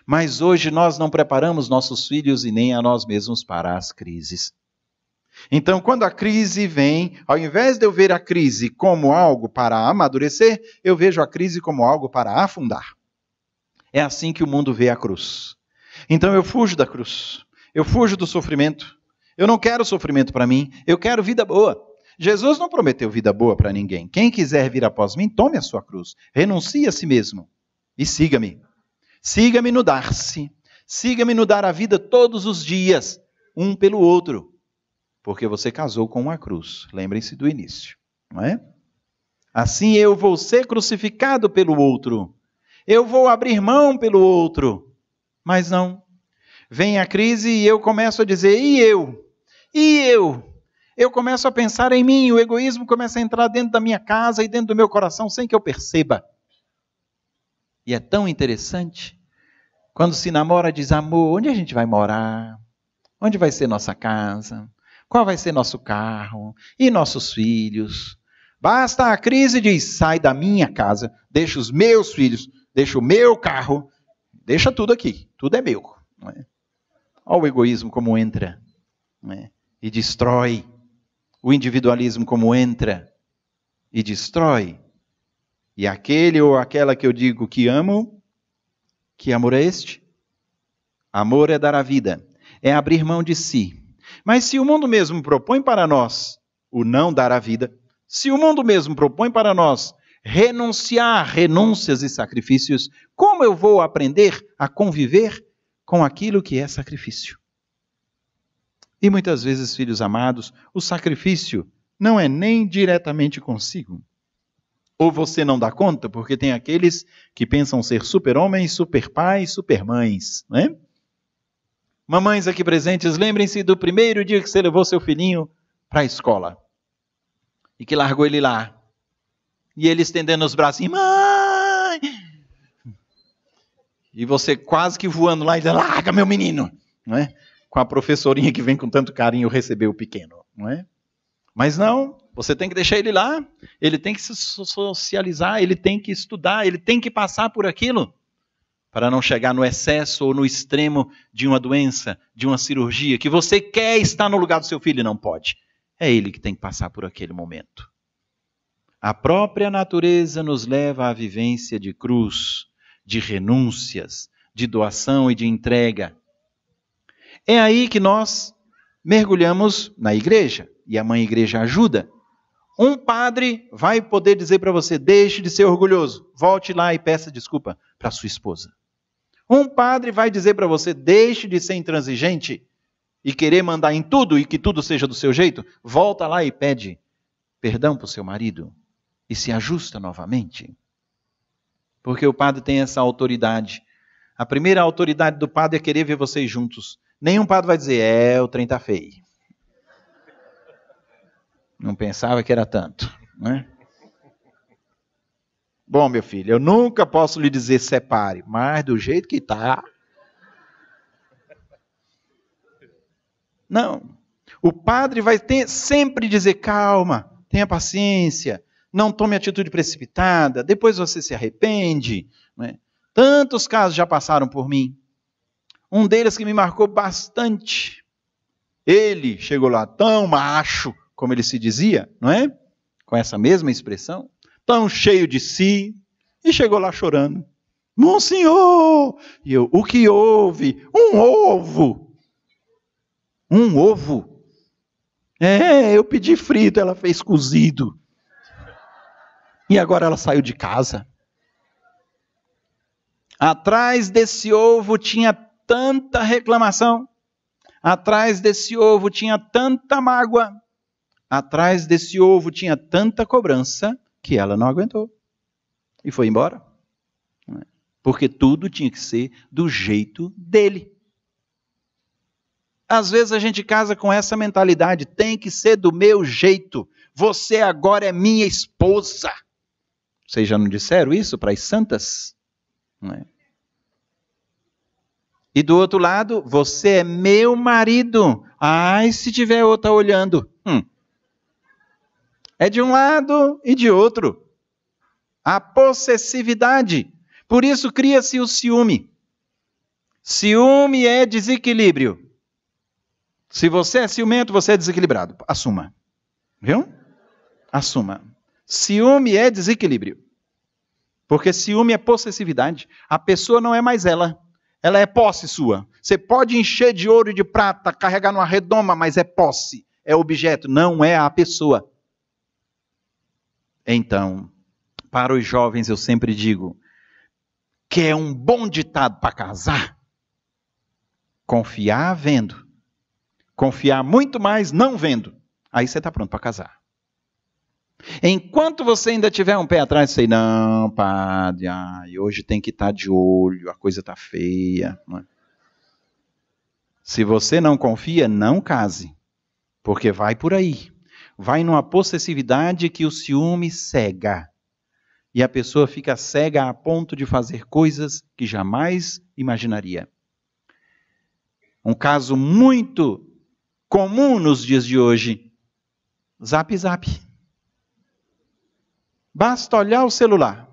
A: Mas hoje nós não preparamos nossos filhos e nem a nós mesmos para as crises. Então, quando a crise vem, ao invés de eu ver a crise como algo para amadurecer, eu vejo a crise como algo para afundar. É assim que o mundo vê a cruz. Então eu fujo da cruz. Eu fujo do sofrimento. Eu não quero sofrimento para mim, eu quero vida boa. Jesus não prometeu vida boa para ninguém. Quem quiser vir após mim, tome a sua cruz. Renuncie a si mesmo e siga-me. Siga-me no dar-se. Siga-me no dar a vida todos os dias, um pelo outro. Porque você casou com uma cruz. Lembrem-se do início, não é? Assim eu vou ser crucificado pelo outro. Eu vou abrir mão pelo outro. Mas não. Vem a crise e eu começo a dizer, e eu? E eu? Eu começo a pensar em mim, o egoísmo começa a entrar dentro da minha casa e dentro do meu coração sem que eu perceba. E é tão interessante, quando se namora diz, amor, onde a gente vai morar? Onde vai ser nossa casa? Qual vai ser nosso carro? E nossos filhos? Basta a crise e diz, sai da minha casa, deixa os meus filhos, deixa o meu carro, deixa tudo aqui, tudo é meu. Não é? Olha o egoísmo como entra, não é? E destrói. O individualismo como entra e destrói. E aquele ou aquela que eu digo que amo, Que amor é este? Amor é dar a vida, é abrir mão de si. Mas se o mundo mesmo propõe para nós o não dar a vida, se o mundo mesmo propõe para nós renunciar renúncias e sacrifícios, como eu vou aprender a conviver com aquilo que é sacrifício? E muitas vezes, filhos amados, o sacrifício não é nem diretamente consigo. Ou você não dá conta, porque tem aqueles que pensam ser super-homens, super-pais, super-mães, né? Mamães aqui presentes, lembrem-se do primeiro dia que você levou seu filhinho para a escola. E que largou ele lá. E ele estendendo os braços, mãe! E você quase que voando lá e dizendo, larga meu menino! Não é? Com a professorinha que vem com tanto carinho receber o pequeno, não é? Mas não, você tem que deixar ele lá, ele tem que se socializar, ele tem que estudar, ele tem que passar por aquilo, para não chegar no excesso ou no extremo de uma doença, de uma cirurgia, que você quer estar no lugar do seu filho e não pode. É ele que tem que passar por aquele momento. A própria natureza nos leva à vivência de cruz, de renúncias, de doação e de entrega. É aí que nós mergulhamos na igreja, e a mãe igreja ajuda. Um padre vai poder dizer para você, deixe de ser orgulhoso, volte lá e peça desculpa para sua esposa. Um padre vai dizer para você, deixe de ser intransigente e querer mandar em tudo e que tudo seja do seu jeito, volta lá e pede perdão para o seu marido e se ajusta novamente. Porque o padre tem essa autoridade. A primeira autoridade do padre é querer ver vocês juntos. Nenhum padre vai dizer, o trem está feio. Não pensava que era tanto, né? Bom, meu filho, eu nunca posso lhe dizer separe, mas do jeito que está. Não. O padre vai sempre dizer, calma, tenha paciência, não tome atitude precipitada, depois você se arrepende. Né? Tantos casos já passaram por mim. Um deles que me marcou bastante. Ele chegou lá tão macho, como ele se dizia, não é? Com essa mesma expressão. Tão cheio de si. E chegou lá chorando. Monsenhor! E eu, o que houve? Um ovo! Um ovo? Eu pedi frito, ela fez cozido. E agora ela saiu de casa. Atrás desse ovo tinha tanta reclamação, atrás desse ovo tinha tanta mágoa, atrás desse ovo tinha tanta cobrança, que ela não aguentou. E foi embora. Porque tudo tinha que ser do jeito dele. Às vezes a gente casa com essa mentalidade, tem que ser do meu jeito. Você agora é minha esposa. Vocês já não disseram isso para as santas? Não é? E do outro lado, você é meu marido. Ai, se tiver outra olhando. É de um lado e de outro. A possessividade. Por isso cria-se o ciúme. Ciúme é desequilíbrio. Se você é ciumento, você é desequilibrado. Assuma. Viu? Assuma. Ciúme é desequilíbrio. Porque ciúme é possessividade. A pessoa não é mais ela. Ela é posse sua. Você pode encher de ouro e de prata, carregar numa redoma, mas é posse. É objeto, não é a pessoa. Então, para os jovens eu sempre digo, que é um bom ditado para casar? Confiar vendo. Confiar muito mais não vendo. Aí você está pronto para casar. Enquanto você ainda tiver um pé atrás, você não, padre, hoje tem que estar de olho, a coisa está feia. Não é? Se você não confia, não case. Porque vai por aí. Vai numa possessividade que o ciúme cega. E a pessoa fica cega a ponto de fazer coisas que jamais imaginaria. Um caso muito comum nos dias de hoje. Zap, zap. Basta olhar o celular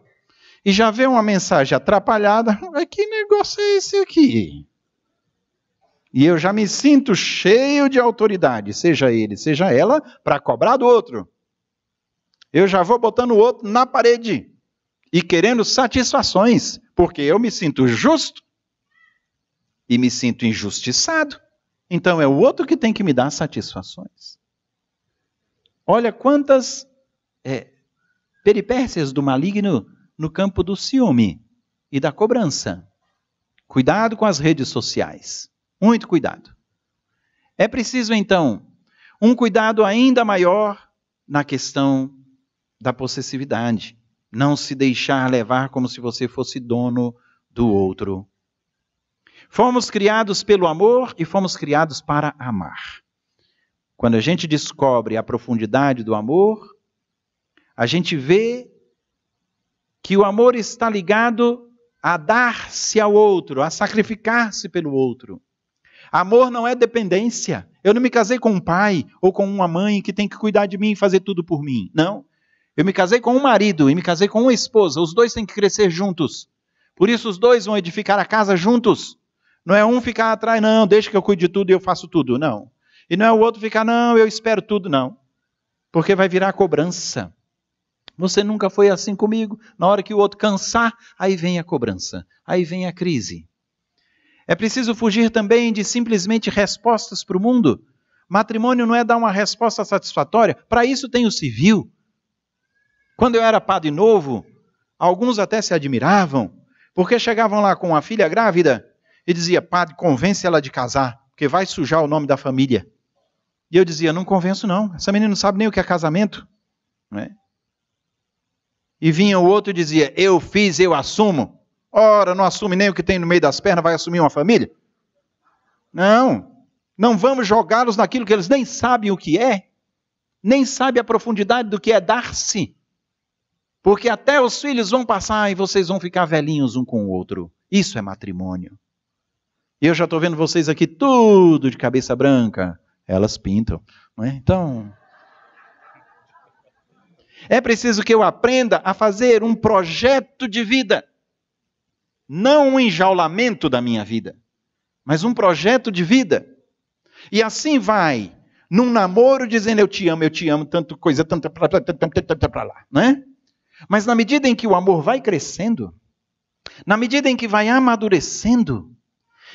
A: e já vê uma mensagem atrapalhada. Que negócio é esse aqui? E eu já me sinto cheio de autoridade, seja ele, seja ela, para cobrar do outro. Eu já vou botando o outro na parede. e querendo satisfações, porque eu me sinto justo e me sinto injustiçado. Então é o outro que tem que me dar satisfações. Olha quantas peripécias do maligno no campo do ciúme e da cobrança. Cuidado com as redes sociais. Muito cuidado. É preciso, então, um cuidado ainda maior na questão da possessividade. Não se deixar levar como se você fosse dono do outro. Fomos criados pelo amor e fomos criados para amar. Quando a gente descobre a profundidade do amor, a gente vê que o amor está ligado a dar-se ao outro, a sacrificar-se pelo outro. Amor não é dependência. Eu não me casei com um pai ou com uma mãe que tem que cuidar de mim e fazer tudo por mim. Não. Eu me casei com um marido e me casei com uma esposa. Os dois têm que crescer juntos. Por isso os dois vão edificar a casa juntos. Não é um ficar atrás, não, deixa que eu cuide de tudo e eu faço tudo. Não. E não é o outro ficar, não, eu espero tudo. Não. Porque vai virar cobrança. Você nunca foi assim comigo. Na hora que o outro cansar, aí vem a cobrança. Aí vem a crise. É preciso fugir também de simplesmente respostas para o mundo. Matrimônio não é dar uma resposta satisfatória. Para isso tem o civil. Quando eu era padre novo, alguns até se admiravam, porque chegavam lá com uma filha grávida e dizia, padre, convence ela de casar, porque vai sujar o nome da família. E eu dizia, não convenço não, essa menina não sabe nem o que é casamento. Não é? E vinha o outro e dizia, eu fiz, eu assumo. Ora, não assume nem o que tem no meio das pernas, vai assumir uma família? Não vamos jogá-los naquilo que eles nem sabem o que é, nem sabem a profundidade do que é dar-se. Porque até os filhos vão passar e vocês vão ficar velhinhos um com o outro. Isso é matrimônio. E eu já estou vendo vocês aqui tudo de cabeça branca. Elas pintam. Não é? Então, é preciso que eu aprenda a fazer um projeto de vida. Não um enjaulamento da minha vida, mas um projeto de vida. E assim vai, num namoro dizendo eu te amo, tanto coisa, tanto para lá. Não é? Mas na medida em que o amor vai crescendo, na medida em que vai amadurecendo,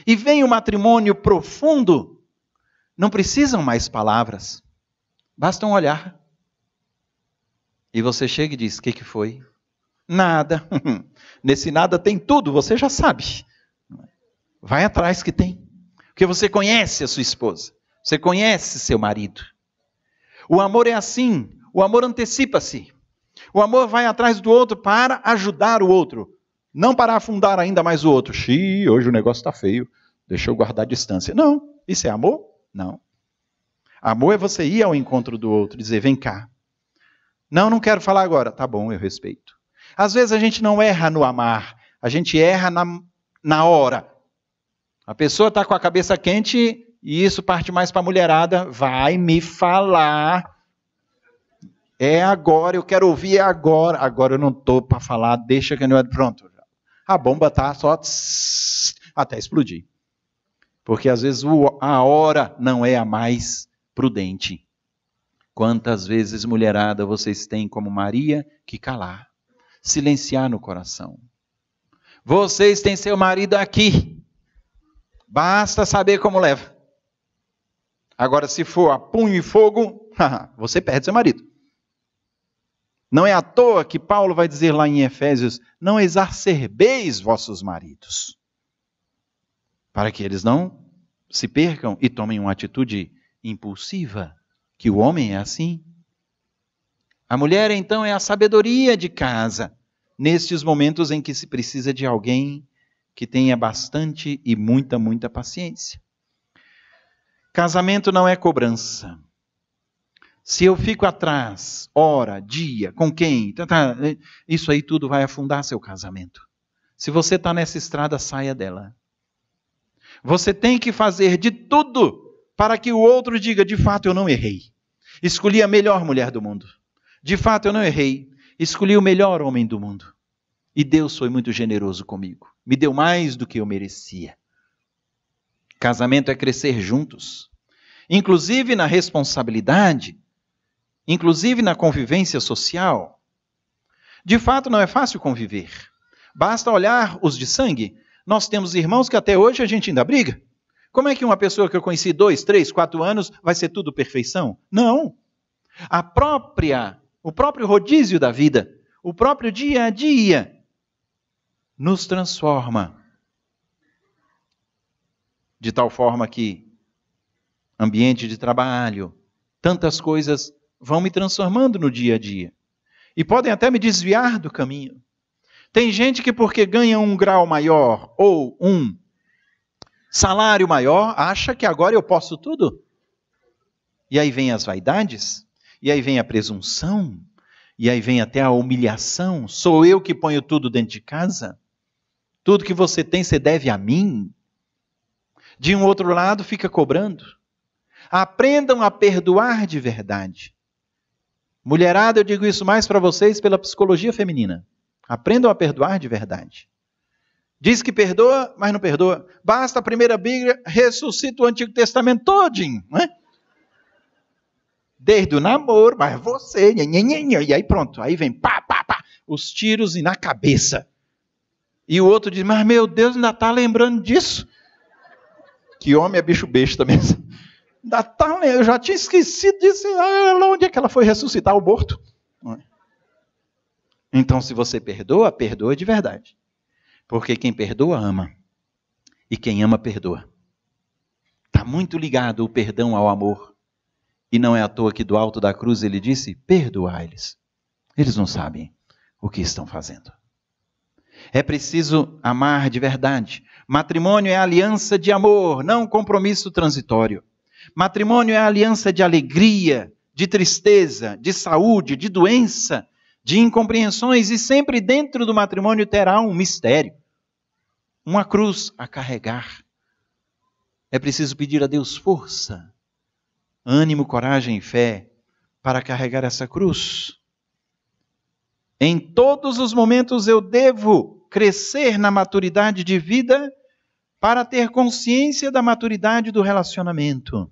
A: e vem o matrimônio profundo, não precisam mais palavras, basta um olhar. E você chega e diz, o que foi? Nada. Nesse nada tem tudo, você já sabe. Vai atrás que tem. Porque você conhece a sua esposa, você conhece seu marido. O amor é assim, o amor antecipa-se. O amor vai atrás do outro para ajudar o outro, não para afundar ainda mais o outro. Xiii, hoje o negócio está feio, deixa eu guardar distância. Não, isso é amor? Não. Amor é você ir ao encontro do outro, dizer, vem cá. Não quero falar agora. Tá bom, eu respeito. Às vezes a gente não erra no amar, a gente erra na hora. A pessoa está com a cabeça quente e isso parte mais para a mulherada, vai me falar. É agora, eu quero ouvir agora. Agora eu não estou para falar, deixa que eu não é. Pronto. A bomba está só até explodir. Porque às vezes a hora não é a mais prudente. Quantas vezes, mulherada, vocês têm como Maria que calar, silenciar no coração. Vocês têm seu marido aqui. Basta saber como leva. Agora, se for a punho e fogo, você perde seu marido. Não é à toa que Paulo vai dizer lá em Efésios, não exacerbeis vossos maridos, para que eles não se percam e tomem uma atitude impulsiva, que o homem é assim. A mulher, então, é a sabedoria de casa, nestes momentos em que se precisa de alguém que tenha bastante e muita paciência. Casamento não é cobrança. Se eu fico atrás, hora, dia, com quem, isso aí tudo vai afundar seu casamento. Se você está nessa estrada, saia dela. Você tem que fazer de tudo para que o outro diga, de fato eu não errei. Escolhi a melhor mulher do mundo. De fato eu não errei. Escolhi o melhor homem do mundo. E Deus foi muito generoso comigo. Me deu mais do que eu merecia. Casamento é crescer juntos. Inclusive na responsabilidade. Inclusive na convivência social. De fato, não é fácil conviver. Basta olhar os de sangue. Nós temos irmãos que até hoje a gente ainda briga. Como é que uma pessoa que eu conheci 2, 3, 4 anos vai ser tudo perfeição? Não. O próprio rodízio da vida, o próprio dia a dia, nos transforma. De tal forma que ambiente de trabalho, tantas coisas vão me transformando no dia a dia. E podem até me desviar do caminho. Tem gente que porque ganha um grau maior ou um salário maior, acha que agora eu posso tudo. E aí vem as vaidades, e aí vem a presunção, e aí vem até a humilhação. Sou eu que ponho tudo dentro de casa? Tudo que você tem, você deve a mim? De um outro lado, fica cobrando. Aprendam a perdoar de verdade. Mulherada, eu digo isso mais para vocês pela psicologia feminina. Aprendam a perdoar de verdade. Diz que perdoa, mas não perdoa. Basta a primeira Bíblia, ressuscita o Antigo Testamento todinho, não é? Desde o namoro, mas você, e aí pronto, aí vem pá, pá, pá, os tiros na cabeça. E o outro diz, mas meu Deus, ainda está lembrando disso? Que homem é bicho besta mesmo. Ainda tá, eu já tinha esquecido disso. Onde é que ela foi ressuscitar o morto? Então, se você perdoa, perdoa de verdade. Porque quem perdoa, ama. E quem ama, perdoa. Está muito ligado o perdão ao amor. E não é à toa que do alto da cruz ele disse, perdoai-lhes. Eles não sabem o que estão fazendo. É preciso amar de verdade. Matrimônio é aliança de amor, não compromisso transitório. Matrimônio é aliança de alegria, de tristeza, de saúde, de doença, de incompreensões, e sempre dentro do matrimônio terá um mistério, uma cruz a carregar. É preciso pedir a Deus força, ânimo, coragem e fé para carregar essa cruz. Em todos os momentos eu devo crescer na maturidade de vida para ter consciência da maturidade do relacionamento.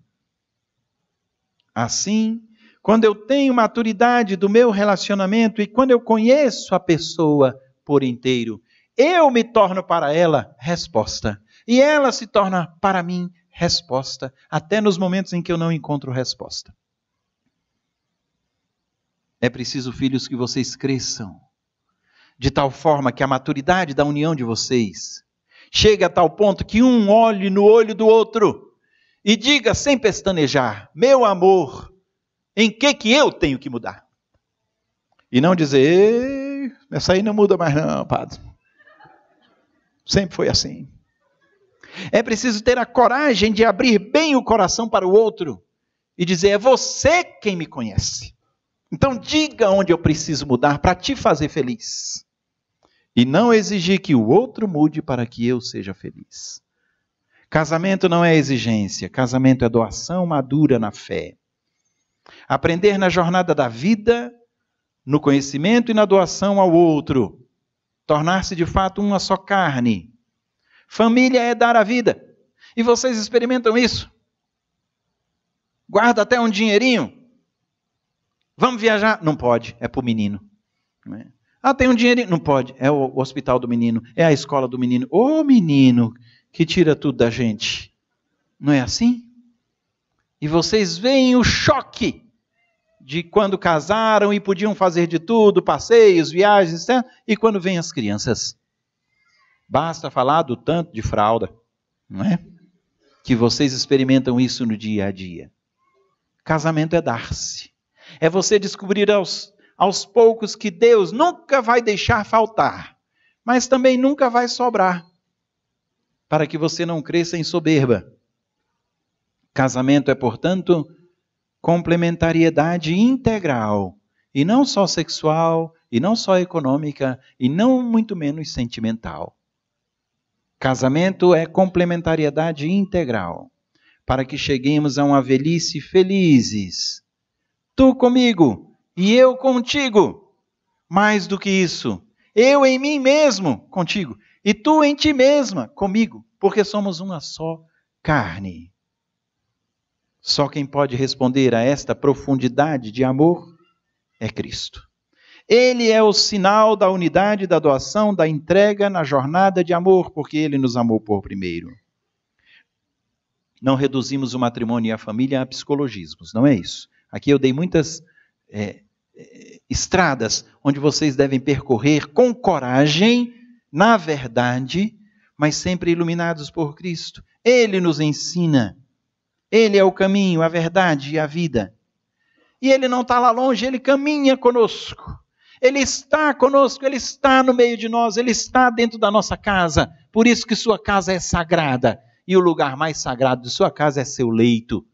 A: Assim, quando eu tenho maturidade do meu relacionamento e quando eu conheço a pessoa por inteiro, eu me torno para ela resposta. E ela se torna para mim resposta, até nos momentos em que eu não encontro resposta. É preciso, filhos, que vocês cresçam, de tal forma que a maturidade da união de vocês chegue a tal ponto que um olhe no olho do outro e diga sem pestanejar, meu amor, em que eu tenho que mudar? E não dizer, essa aí não muda mais não, padre. Sempre foi assim. É preciso ter a coragem de abrir bem o coração para o outro e dizer, é você quem me conhece. Então diga onde eu preciso mudar para te fazer feliz. E não exigir que o outro mude para que eu seja feliz. Casamento não é exigência, casamento é doação madura na fé. Aprender na jornada da vida, no conhecimento e na doação ao outro. Tornar-se de fato uma só carne. Família é dar a vida. E vocês experimentam isso? Guarda até um dinheirinho. Vamos viajar? Não pode, é para o menino. Tem um dinheirinho? Não pode, é o hospital do menino, é a escola do menino. Ô menino que tira tudo da gente. Não é assim? E vocês veem o choque de quando casaram e podiam fazer de tudo, passeios, viagens, etc. E quando vêm as crianças. Basta falar do tanto de fralda, não é? Que vocês experimentam isso no dia a dia. Casamento é dar-se. É você descobrir aos poucos que Deus nunca vai deixar faltar, mas também nunca vai sobrar, para que você não cresça em soberba. Casamento é, portanto, complementariedade integral, e não só sexual, e não só econômica, e não muito menos sentimental. Casamento é complementariedade integral, para que cheguemos a uma velhice felizes. Tu comigo e eu contigo. Mais do que isso, eu em mim mesmo contigo e tu em ti mesma comigo, porque somos uma só carne. Só quem pode responder a esta profundidade de amor é Cristo. Ele é o sinal da unidade, da doação, da entrega na jornada de amor, porque Ele nos amou por primeiro. Não reduzimos o matrimônio e a família a psicologismos, não é isso. Aqui eu dei muitas estradas onde vocês devem percorrer com coragem, na verdade, mas sempre iluminados por Cristo. Ele nos ensina. Ele é o caminho, a verdade e a vida. E Ele não está lá longe, Ele caminha conosco. Ele está conosco, Ele está no meio de nós, Ele está dentro da nossa casa. Por isso que sua casa é sagrada. E o lugar mais sagrado de sua casa é seu leito.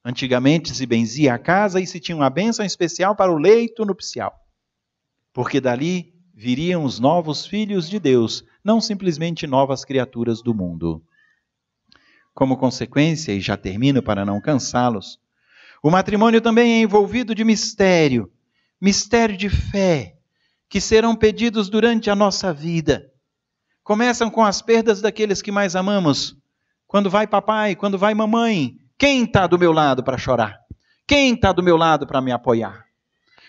A: Antigamente se benzia a casa e se tinha uma bênção especial para o leito nupcial. Porque dali viriam os novos filhos de Deus, não simplesmente novas criaturas do mundo. Como consequência, e já termino para não cansá-los, o matrimônio também é envolvido de mistério de fé, que serão pedidos durante a nossa vida. Começam com as perdas daqueles que mais amamos. Quando vai papai, quando vai mamãe, quem está do meu lado para chorar? Quem está do meu lado para me apoiar?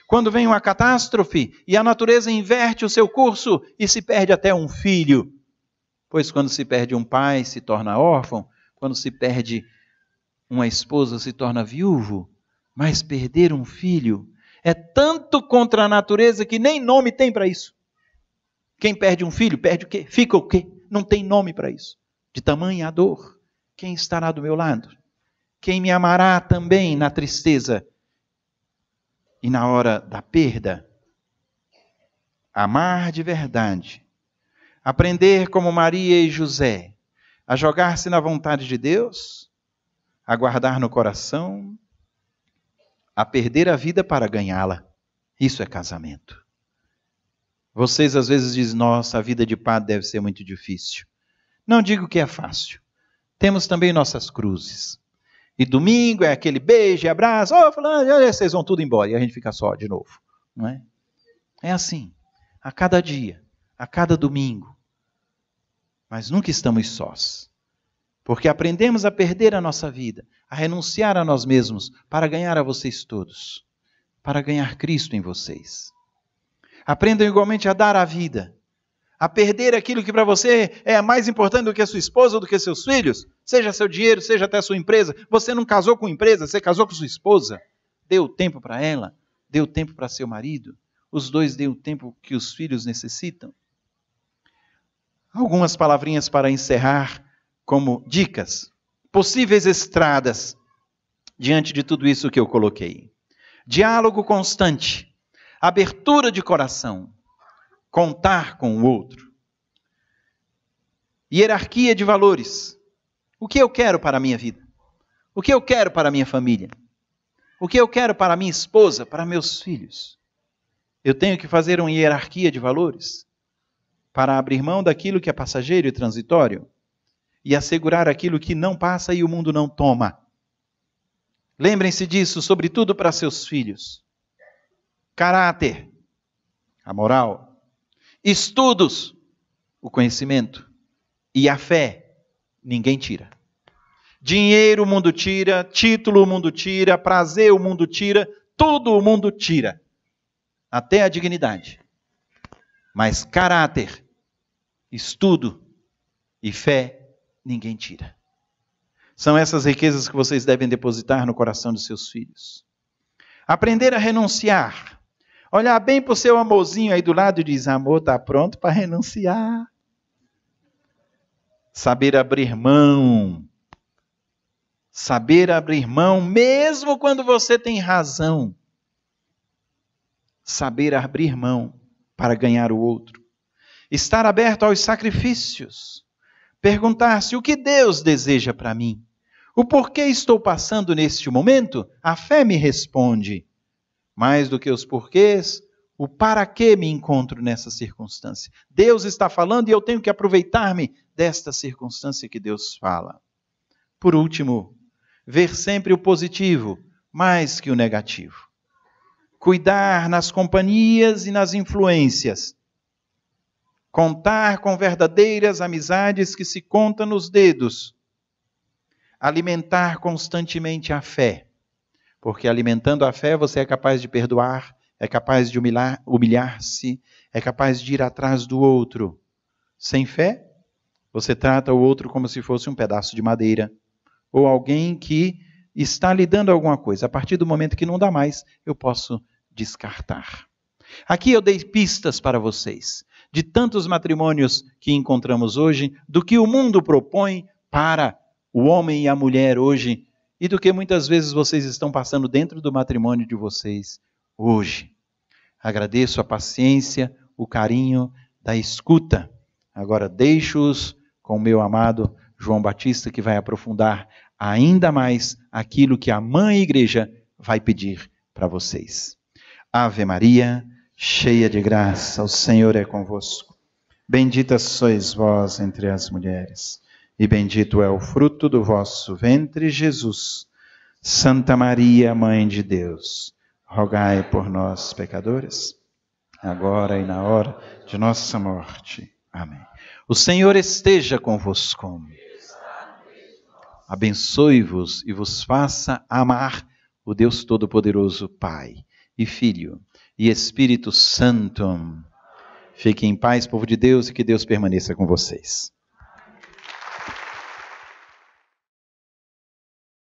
A: Quando vem uma catástrofe e a natureza inverte o seu curso e se perde até um filho. Pois quando se perde um pai, se torna órfão. Quando se perde uma esposa, se torna viúvo. Mas perder um filho é tanto contra a natureza que nem nome tem para isso. Quem perde um filho, perde o quê? Fica o quê? Não tem nome para isso. De tamanha dor, quem estará do meu lado? Quem me amará também na tristeza e na hora da perda? Amar de verdade. Aprender como Maria e José, a jogar-se na vontade de Deus, a guardar no coração, a perder a vida para ganhá-la. Isso é casamento. Vocês às vezes dizem, nossa, a vida de padre deve ser muito difícil. Não digo que é fácil. Temos também nossas cruzes. E domingo é aquele beijo e abraço. Fulano, vocês vão tudo embora. E a gente fica só de novo. Não é? É assim. A cada dia. A cada domingo. Mas nunca estamos sós. Porque aprendemos a perder a nossa vida. A renunciar a nós mesmos. Para ganhar a vocês todos. Para ganhar Cristo em vocês. Aprendam igualmente a dar a vida. A perder aquilo que para você é mais importante do que a sua esposa ou do que seus filhos, seja seu dinheiro, seja até a sua empresa. Você não casou com empresa, você casou com sua esposa. Deu tempo para ela, deu tempo para seu marido. Os dois deu o tempo que os filhos necessitam. Algumas palavrinhas para encerrar como dicas, possíveis estradas diante de tudo isso que eu coloquei. Diálogo constante, abertura de coração. Contar com o outro. Hierarquia de valores. O que eu quero para a minha vida? O que eu quero para a minha família? O que eu quero para a minha esposa, para meus filhos? Eu tenho que fazer uma hierarquia de valores para abrir mão daquilo que é passageiro e transitório e assegurar aquilo que não passa e o mundo não toma. Lembrem-se disso, sobretudo para seus filhos. Caráter, a moral. Estudos, o conhecimento, e a fé, ninguém tira. Dinheiro o mundo tira, título o mundo tira, prazer o mundo tira, tudo o mundo tira. Até a dignidade. Mas caráter, estudo e fé, ninguém tira. São essas riquezas que vocês devem depositar no coração dos seus filhos. Aprender a renunciar. Olhar bem para o seu amorzinho aí do lado e diz, amor, está pronto para renunciar. Saber abrir mão. Saber abrir mão mesmo quando você tem razão. Saber abrir mão para ganhar o outro. Estar aberto aos sacrifícios. Perguntar-se o que Deus deseja para mim. O porquê estou passando neste momento? A fé me responde. Mais do que os porquês, o para que me encontro nessa circunstância. Deus está falando e eu tenho que aproveitar-me desta circunstância que Deus fala. Por último, ver sempre o positivo mais que o negativo. Cuidar nas companhias e nas influências. Contar com verdadeiras amizades que se contam nos dedos. Alimentar constantemente a fé. Porque alimentando a fé você é capaz de perdoar, é capaz de humilhar-se, é capaz de ir atrás do outro. Sem fé, você trata o outro como se fosse um pedaço de madeira, ou alguém que está lhe dando alguma coisa. A partir do momento que não dá mais, eu posso descartar. Aqui eu dei pistas para vocês, de tantos matrimônios que encontramos hoje, do que o mundo propõe para o homem e a mulher hoje, e do que muitas vezes vocês estão passando dentro do matrimônio de vocês hoje. Agradeço a paciência, o carinho da escuta. Agora deixo-os com o meu amado João Batista, que vai aprofundar ainda mais aquilo que a Mãe Igreja vai pedir para vocês. Ave Maria, cheia de graça, o Senhor é convosco. Bendita sois vós entre as mulheres, e bendito é o fruto do vosso ventre, Jesus. Santa Maria, Mãe de Deus, rogai por nós, pecadores, agora e na hora de nossa morte. Amém. O Senhor esteja convosco. Abençoe-vos e vos faça amar o Deus Todo-Poderoso, Pai e Filho e Espírito Santo. Fiquem em paz, povo de Deus, e que Deus permaneça com vocês.